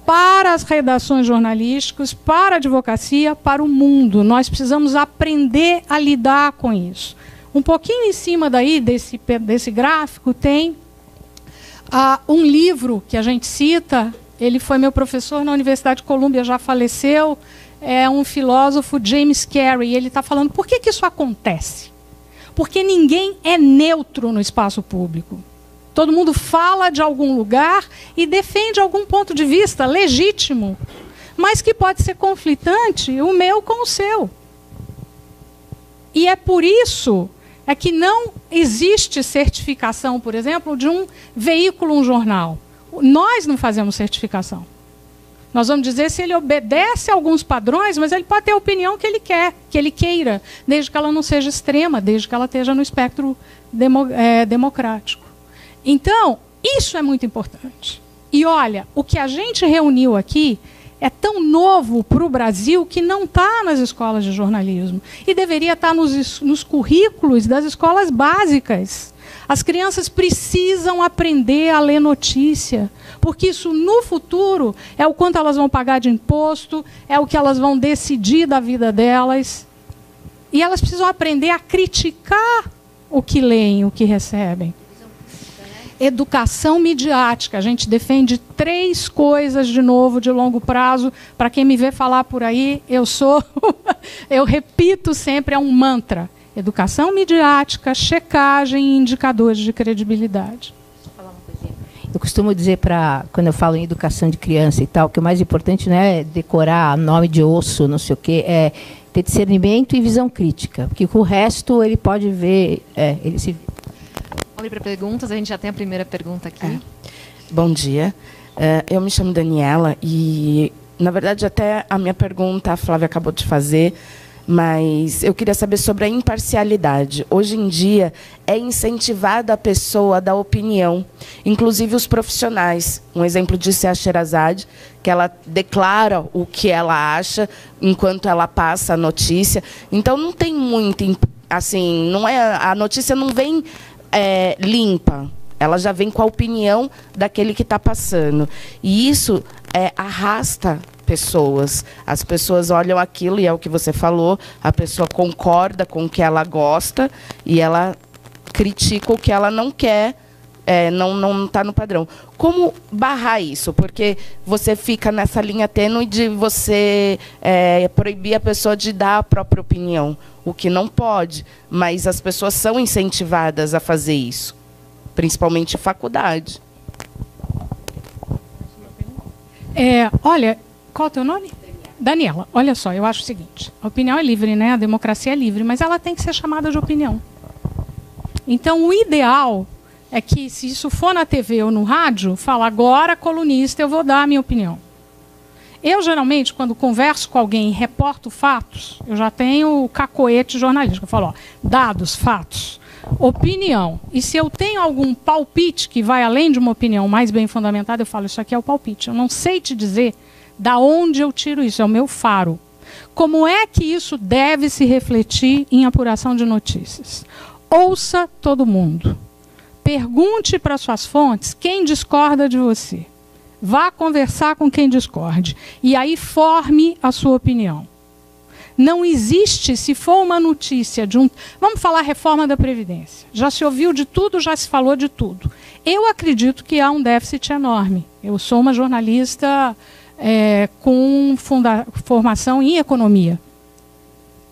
para as redações jornalísticas, para a advocacia, para o mundo. Nós precisamos aprender a lidar com isso. Um pouquinho em cima daí desse gráfico tem um livro que a gente cita. Ele foi meu professor na Universidade de Colômbia, já faleceu. É um filósofo, James Carey. Ele está falando, por que isso acontece? Porque ninguém é neutro no espaço público. Todo mundo fala de algum lugar e defende algum ponto de vista legítimo, mas que pode ser conflitante, o meu com o seu. E é por isso que não existe certificação, por exemplo, de um veículo, um jornal. Nós não fazemos certificação. Nós vamos dizer se ele obedece a alguns padrões, mas ele pode ter a opinião que ele quer, que ele queira, desde que ela não seja extrema, desde que ela esteja no espectro democrático. Então, Isso é muito importante. E olha, o que a gente reuniu aqui é tão novo para o Brasil que não está nas escolas de jornalismo. E deveria estar nos currículos das escolas básicas. As crianças precisam aprender a ler notícia, porque isso no futuro é o quanto elas vão pagar de imposto, é o que elas vão decidir da vida delas. E elas precisam aprender a criticar o que leem, o que recebem. Educação midiática. A gente defende 3 coisas, de novo, de longo prazo. Para quem me vê falar por aí, eu repito sempre, é um mantra. Educação midiática, checagem e indicadores de credibilidade.
Deixa eu falar uma coisinha. Eu costumo dizer, quando eu falo em educação de criança e tal, que o mais importante não é decorar nome de osso, não sei o quê, é ter discernimento e visão crítica. Porque o resto ele pode ver, ele se...
Vamos para perguntas, a gente já tem a primeira pergunta aqui.
Bom dia, eu me chamo Daniela e, na verdade, até a minha pergunta a Flávia acabou de fazer, mas eu queria saber sobre a imparcialidade. Hoje em dia, é incentivada a pessoa a dar opinião, inclusive os profissionais. Um exemplo disso é a Sherazade, que ela declara o que ela acha enquanto ela passa a notícia. Então, não tem muito... Assim, a notícia não vem limpa. Ela já vem com a opinião daquele que está passando. E isso arrasta pessoas. As pessoas olham aquilo, e é o que você falou, a pessoa concorda com o que ela gosta e ela critica o que ela não quer, não está no padrão. Como barrar isso? Porque você fica nessa linha tênue de você proibir a pessoa de dar a própria opinião, o que não pode, mas as pessoas são incentivadas a fazer isso, principalmente em faculdade.
Olha, qual é o teu nome? Daniela, olha só, eu acho o seguinte, a opinião é livre, né? A democracia é livre, mas ela tem que ser chamada de opinião. Então, o ideal é que, se isso for na TV ou no rádio, fala, agora, colunista, eu vou dar a minha opinião. Eu, geralmente, quando converso com alguém e reporto fatos, eu já tenho o cacoete jornalístico. Eu falo, dados, fatos, opinião. E se eu tenho algum palpite que vai além de uma opinião mais bem fundamentada, eu falo, isso aqui é o palpite. Eu não sei te dizer da onde eu tiro isso, é o meu faro. Como é que isso deve se refletir em apuração de notícias? Ouça todo mundo. Pergunte para suas fontes quem discorda de você. Vá conversar com quem discorde. E aí forme a sua opinião. Não existe, se for uma notícia de um... Vamos falar reforma da Previdência. Já se ouviu de tudo, já se falou de tudo. Eu acredito que há um déficit enorme. Eu sou uma jornalista com formação em economia.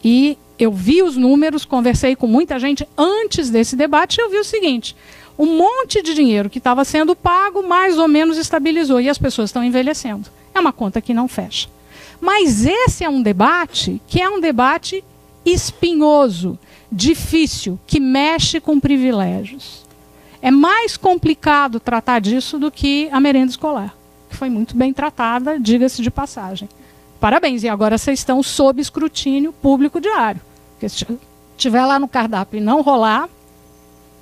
E eu vi os números, conversei com muita gente antes desse debate e eu vi o seguinte... Um monte de dinheiro que estava sendo pago mais ou menos estabilizou e as pessoas estão envelhecendo. É uma conta que não fecha. Mas esse é um debate que é um debate espinhoso, difícil, que mexe com privilégios. É mais complicado tratar disso do que a merenda escolar, que foi muito bem tratada, diga-se de passagem. Parabéns, e agora vocês estão sob escrutínio público diário. Porque se estiver lá no cardápio e não rolar,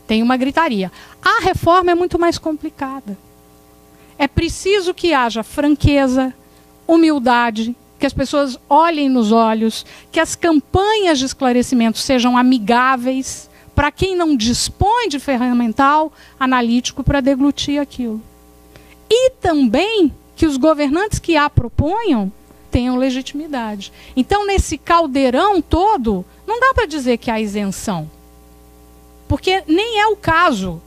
tem uma gritaria. A reforma é muito mais complicada. É preciso que haja franqueza, humildade, que as pessoas olhem nos olhos, que as campanhas de esclarecimento sejam amigáveis para quem não dispõe de ferramental analítico para deglutir aquilo. E também que os governantes que a proponham tenham legitimidade. Então, nesse caldeirão todo, não dá para dizer que há isenção. Porque nem é o caso.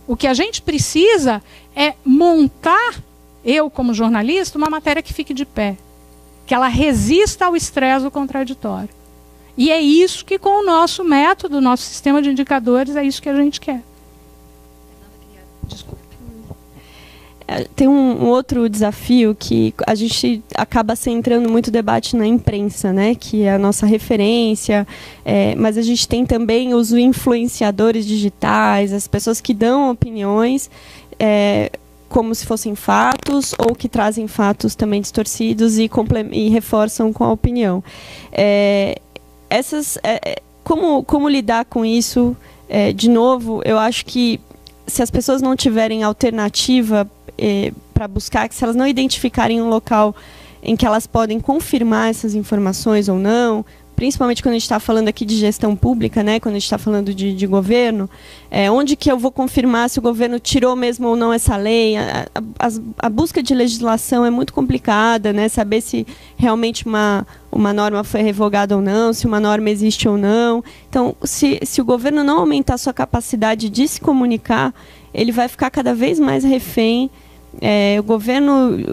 O que a gente precisa é montar, eu como jornalista, uma matéria que fique de pé. Que ela resista ao estresse do contraditório. E é isso que, com o nosso método, o nosso sistema de indicadores, é isso que a gente quer. Desculpe.
Tem um outro desafio que a gente acaba centrando muito debate na imprensa, né? Que é a nossa referência, mas a gente tem também os influenciadores digitais, as pessoas que dão opiniões como se fossem fatos ou que trazem fatos também distorcidos e reforçam com a opinião. Como lidar com isso? De novo, eu acho que se as pessoas não tiverem alternativa para buscar, se elas não identificarem um local em que elas podem confirmar essas informações ou não, principalmente quando a gente está falando aqui de gestão pública, né, quando a gente está falando de governo, onde que eu vou confirmar se o governo tirou mesmo ou não essa lei? A busca de legislação é muito complicada, né, saber se realmente uma norma foi revogada ou não, se uma norma existe ou não. Então, se o governo não aumentar a sua capacidade de se comunicar, ele vai ficar cada vez mais refém. O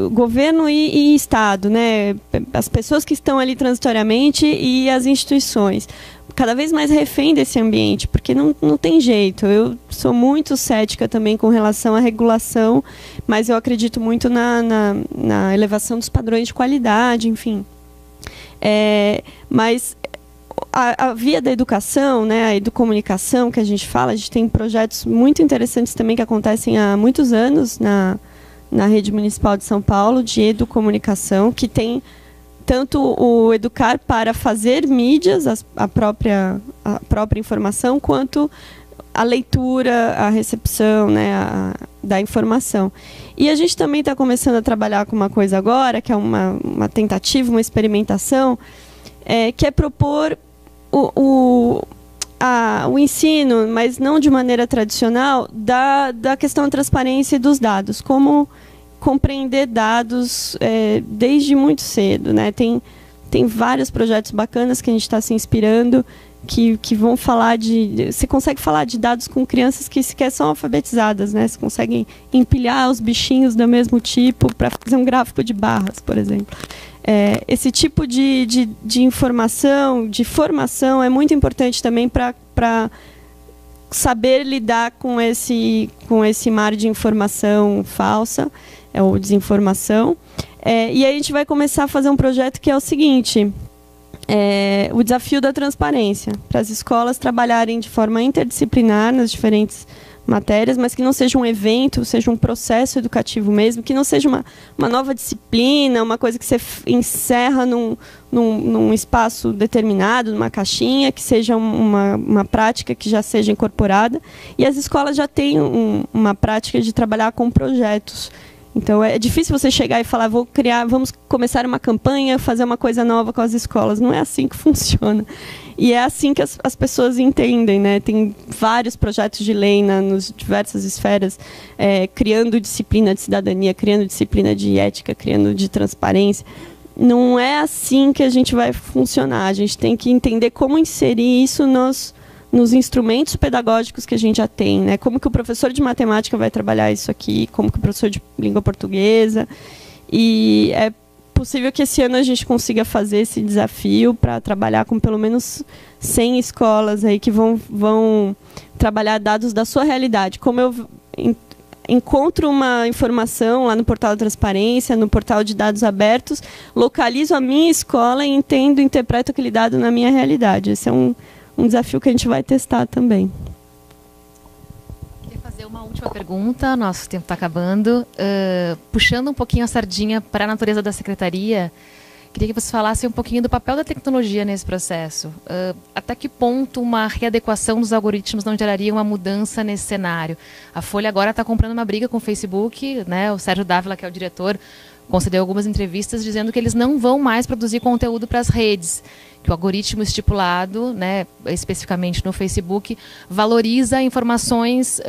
governo e Estado, né? As pessoas que estão ali transitoriamente e as instituições, cada vez mais refém desse ambiente, porque não tem jeito. Eu sou muito cética também com relação à regulação, mas eu acredito muito na elevação dos padrões de qualidade, enfim. Mas a via da educação, né, a educomunicação que a gente fala, a gente tem projetos muito interessantes também que acontecem há muitos anos na rede municipal de São Paulo, de educomunicação, que tem tanto o educar para fazer mídias, a própria informação, quanto a leitura, a recepção, né, da informação. E a gente também está começando a trabalhar com uma coisa agora, que é uma tentativa, uma experimentação, que é propor o ensino, mas não de maneira tradicional, da questão da transparência e dos dados, como compreender dados desde muito cedo, né? Tem vários projetos bacanas que a gente está se inspirando, que vão falar você consegue falar de dados com crianças que sequer são alfabetizadas, né? Você consegue empilhar os bichinhos do mesmo tipo para fazer um gráfico de barras, por exemplo. Esse tipo de informação, de formação, é muito importante também para saber lidar com esse mar de informação falsa, ou desinformação. E aí a gente vai começar a fazer um projeto que é o seguinte, o desafio da transparência, para as escolas trabalharem de forma interdisciplinar nas diferentes matérias, mas que não seja um evento, seja um processo educativo mesmo, que não seja uma nova disciplina, uma coisa que você encerra num espaço determinado, numa caixinha, que seja uma prática que já seja incorporada. E as escolas já têm uma prática de trabalhar com projetos. Então é difícil você chegar e falar, vamos começar uma campanha, fazer uma coisa nova com as escolas. Não é assim que funciona. E é assim que as pessoas entendem, né? Tem vários projetos de lei nas diversas esferas, criando disciplina de cidadania, criando disciplina de ética, criando de transparência. Não é assim que a gente vai funcionar. A gente tem que entender como inserir isso nos instrumentos pedagógicos que a gente já tem, né? Como que o professor de matemática vai trabalhar isso aqui, como que o professor de língua portuguesa. E é possível que esse ano a gente consiga fazer esse desafio para trabalhar com pelo menos 100 escolas aí que vão trabalhar dados da sua realidade. Como eu encontro uma informação lá no portal da transparência, no portal de dados abertos, localizo a minha escola e interpreto aquele dado na minha realidade. Esse é um desafio que a gente vai testar também.
Queria fazer uma última pergunta, nosso tempo está acabando. Puxando um pouquinho a sardinha para a natureza da secretaria, queria que você falasse um pouquinho do papel da tecnologia nesse processo. Até que ponto uma readequação dos algoritmos não geraria uma mudança nesse cenário? A Folha agora está comprando uma briga com o Facebook, né? O Sérgio Dávila, que é o diretor, concedeu algumas entrevistas dizendo que eles não vão mais produzir conteúdo para as redes, que o algoritmo estipulado, né, especificamente no Facebook, valoriza informações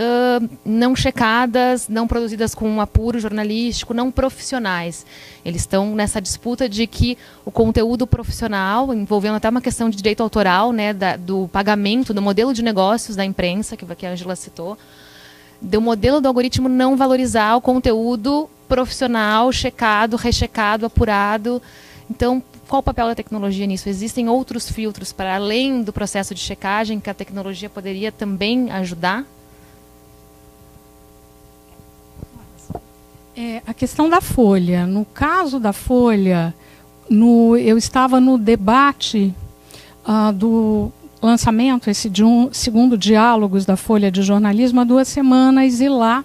não checadas, não produzidas com um apuro jornalístico, não profissionais. Eles estão nessa disputa de que o conteúdo profissional, envolvendo até uma questão de direito autoral, né, do pagamento, do modelo de negócios da imprensa, que a Ângela citou, do modelo do algoritmo não valorizar o conteúdo profissional, checado, rechecado, apurado. Então, qual o papel da tecnologia nisso? Existem outros filtros para além do processo de checagem que a tecnologia poderia também ajudar?
A questão da Folha. No caso da Folha, eu estava no debate do lançamento de um segundo Diálogos da Folha de Jornalismo há 2 semanas, e lá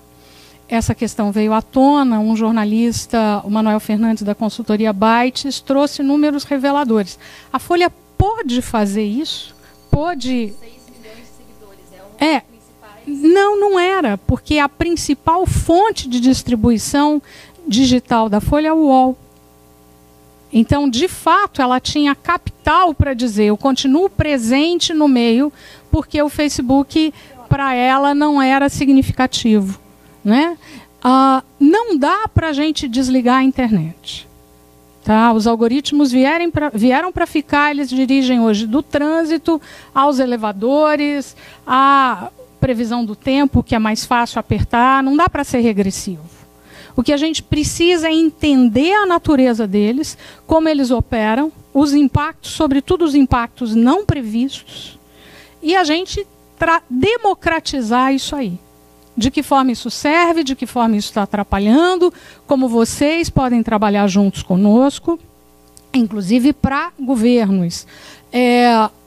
essa questão veio à tona. Um jornalista, o Manuel Fernandes, da consultoria Bytes, trouxe números reveladores. A Folha pôde fazer isso? Pôde...
6 milhões de seguidores, é um dos principais
Não era, porque a principal fonte de distribuição digital da Folha é o UOL. Então, de fato, ela tinha capital para dizer: eu continuo presente no meio, porque o Facebook, para ela, não era significativo, né? Não dá para a gente desligar a internet. Tá? Os algoritmos vieram para ficar, eles dirigem hoje do trânsito aos elevadores, à previsão do tempo, que é mais fácil apertar, não dá para ser regressivo. O que a gente precisa é entender a natureza deles, como eles operam, os impactos, sobretudo os impactos não previstos, e a gente democratizar isso aí. De que forma isso serve, de que forma isso está atrapalhando, como vocês podem trabalhar juntos conosco, inclusive para governos.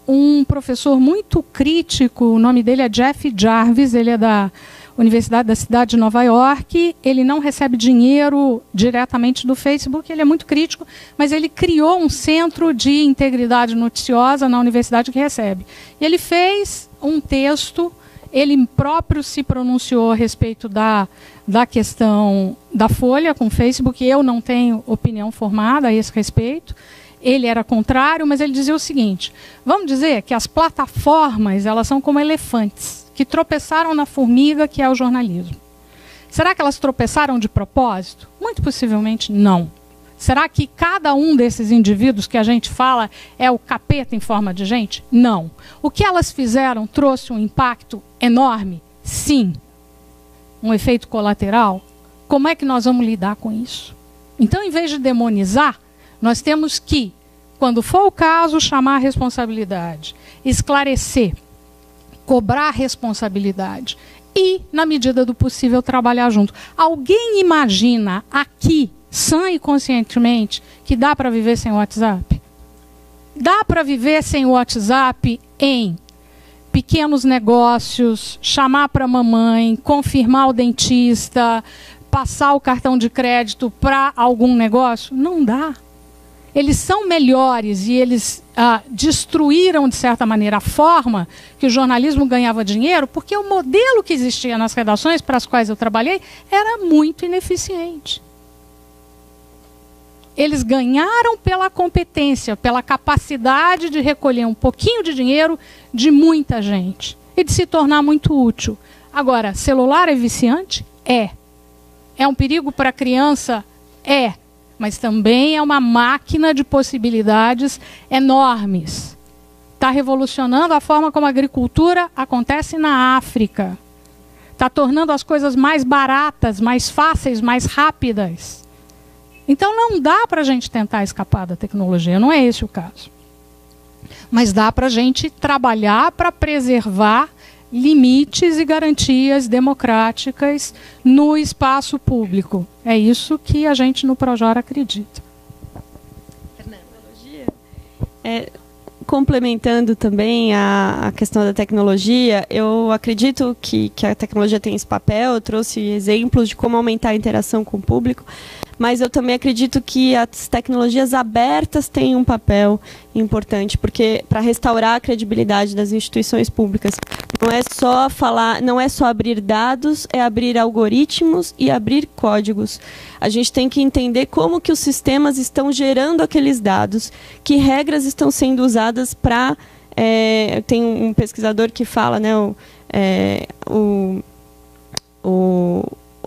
Um professor muito crítico, o nome dele é Jeff Jarvis, ele é da Universidade da Cidade de Nova York, ele não recebe dinheiro diretamente do Facebook, ele é muito crítico, mas ele criou um centro de integridade noticiosa na universidade que recebe. E ele fez um texto. Ele próprio se pronunciou a respeito da questão da Folha com o Facebook. Eu não tenho opinião formada a esse respeito. Ele era contrário, mas ele dizia o seguinte: vamos dizer que as plataformas, elas são como elefantes que tropeçaram na formiga, que é o jornalismo. Será que elas tropeçaram de propósito? Muito possivelmente não. Será que cada um desses indivíduos que a gente fala é o capeta em forma de gente? Não. O que elas fizeram trouxe um impacto enorme? Sim. Um efeito colateral? Como é que nós vamos lidar com isso? Então, em vez de demonizar, nós temos que, quando for o caso, chamar a responsabilidade, esclarecer, cobrar a responsabilidade e, na medida do possível, trabalhar junto. Alguém imagina aqui, sã e conscientemente, que dá para viver sem o WhatsApp? Dá para viver sem o WhatsApp em pequenos negócios, chamar para a mamãe, confirmar o dentista, passar o cartão de crédito para algum negócio? Não dá. Eles são melhores e eles destruíram, de certa maneira, a forma que o jornalismo ganhava dinheiro, porque o modelo que existia nas redações para as quais eu trabalhei era muito ineficiente. Eles ganharam pela competência, pela capacidade de recolher um pouquinho de dinheiro de muita gente e de se tornar muito útil. Agora, celular é viciante? É. É um perigo para a criança? É. Mas também é uma máquina de possibilidades enormes. Está revolucionando a forma como a agricultura acontece na África. Está tornando as coisas mais baratas, mais fáceis, mais rápidas. Então não dá para a gente tentar escapar da tecnologia, não é esse o caso. Mas dá para a gente trabalhar para preservar limites e garantias democráticas no espaço público. É isso que a gente no Projora acredita.
Complementando também a questão da tecnologia, eu acredito que a tecnologia tem esse papel. Eu trouxe exemplos de como aumentar a interação com o público, mas eu também acredito que as tecnologias abertas têm um papel importante, porque para restaurar a credibilidade das instituições públicas, não é só falar, não é só abrir dados, é abrir algoritmos e abrir códigos. A gente tem que entender como que os sistemas estão gerando aqueles dados, que regras estão sendo usadas para... tem um pesquisador que fala, né,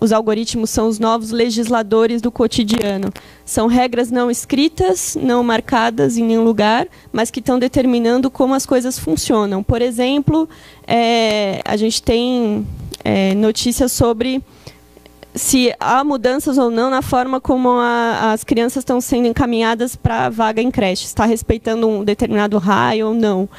os algoritmos são os novos legisladores do cotidiano. São regras não escritas, não marcadas em nenhum lugar, mas que estão determinando como as coisas funcionam. Por exemplo, a gente tem notícias sobre se há mudanças ou não na forma como as crianças estão sendo encaminhadas para vaga em creche. Está respeitando um determinado raio ou não.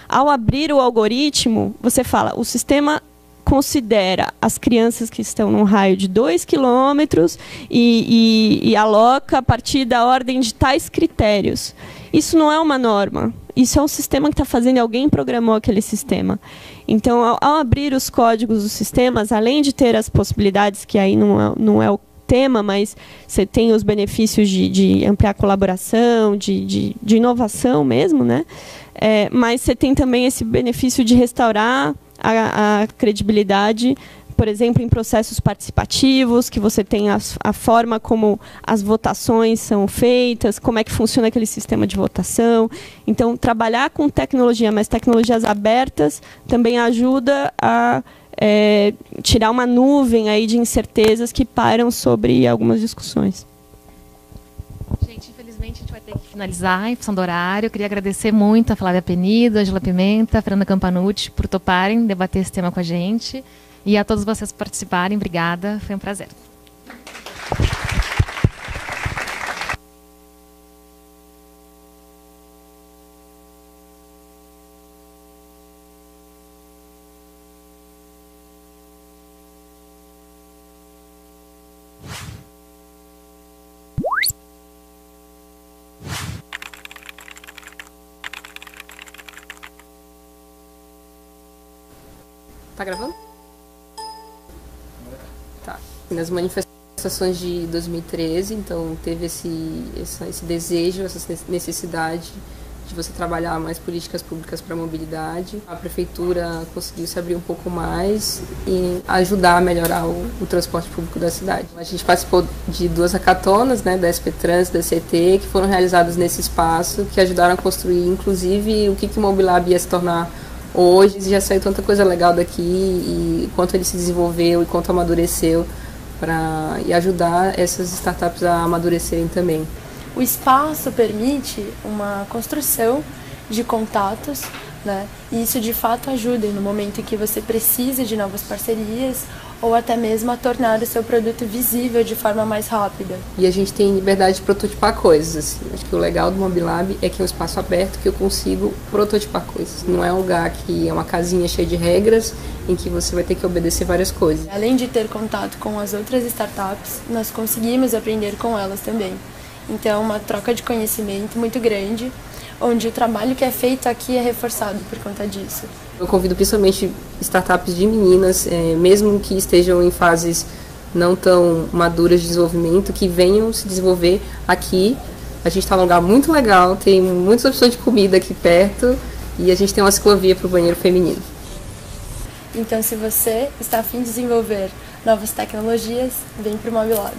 Ao abrir o algoritmo, você fala, o sistema considera as crianças que estão num raio de 2 quilômetros e aloca a partir da ordem de tais critérios. Isso não é uma norma. Isso é um sistema que está fazendo, alguém programou aquele sistema. Então, ao abrir os códigos dos sistemas, além de ter as possibilidades, que aí não é o tema, mas você tem os benefícios de ampliar a colaboração, de inovação mesmo, né? Mas você tem também esse benefício de restaurar a credibilidade, por exemplo, em processos participativos, que você tem a forma como as votações são feitas, como é que funciona aquele sistema de votação. Então, trabalhar com tecnologia, mas tecnologias abertas, também ajuda a tirar uma nuvem aí de incertezas que pairam sobre algumas discussões.
Gente, infelizmente a gente vai ter que finalizar em função do horário. Eu queria agradecer muito a Flávia Penido, a Angela Pimenta, a Fernanda Campanucci por toparem debater esse tema com a gente. E a todos vocês por participarem, obrigada, foi um prazer.
Tá gravando? Tá. Nas manifestações de 2013, então teve esse desejo, essa necessidade de você trabalhar mais políticas públicas para a mobilidade. A prefeitura conseguiu se abrir um pouco mais e ajudar a melhorar o transporte público da cidade. A gente participou de 2 hackatonas, né, da SP Trans, da CT, que foram realizadas nesse espaço, que ajudaram a construir, inclusive, o que o Mobilab ia se tornar hoje. Já saiu tanta coisa legal daqui, e quanto ele se desenvolveu e quanto amadureceu para ajudar essas startups a amadurecerem também.
O espaço permite uma construção de contatos, né? E isso de fato ajuda no momento em que você precisa de novas parcerias ou até mesmo a tornar o seu produto visível de forma mais rápida.
E a gente tem liberdade de prototipar coisas. Assim. Acho que o legal do Mobilab é que é um espaço aberto que eu consigo prototipar coisas. Não é um lugar que é uma casinha cheia de regras em que você vai ter que obedecer várias coisas.
Além de ter contato com as outras startups, nós conseguimos aprender com elas também. Então, uma troca de conhecimento muito grande, onde o trabalho que é feito aqui é reforçado por conta disso.
Eu convido principalmente startups de meninas, mesmo que estejam em fases não tão maduras de desenvolvimento, que venham se desenvolver aqui. A gente está num lugar muito legal, tem muitas opções de comida aqui perto e a gente tem uma ciclovia para o banheiro feminino.
Então, se você está a fim de desenvolver novas tecnologias, vem para o Mobilab.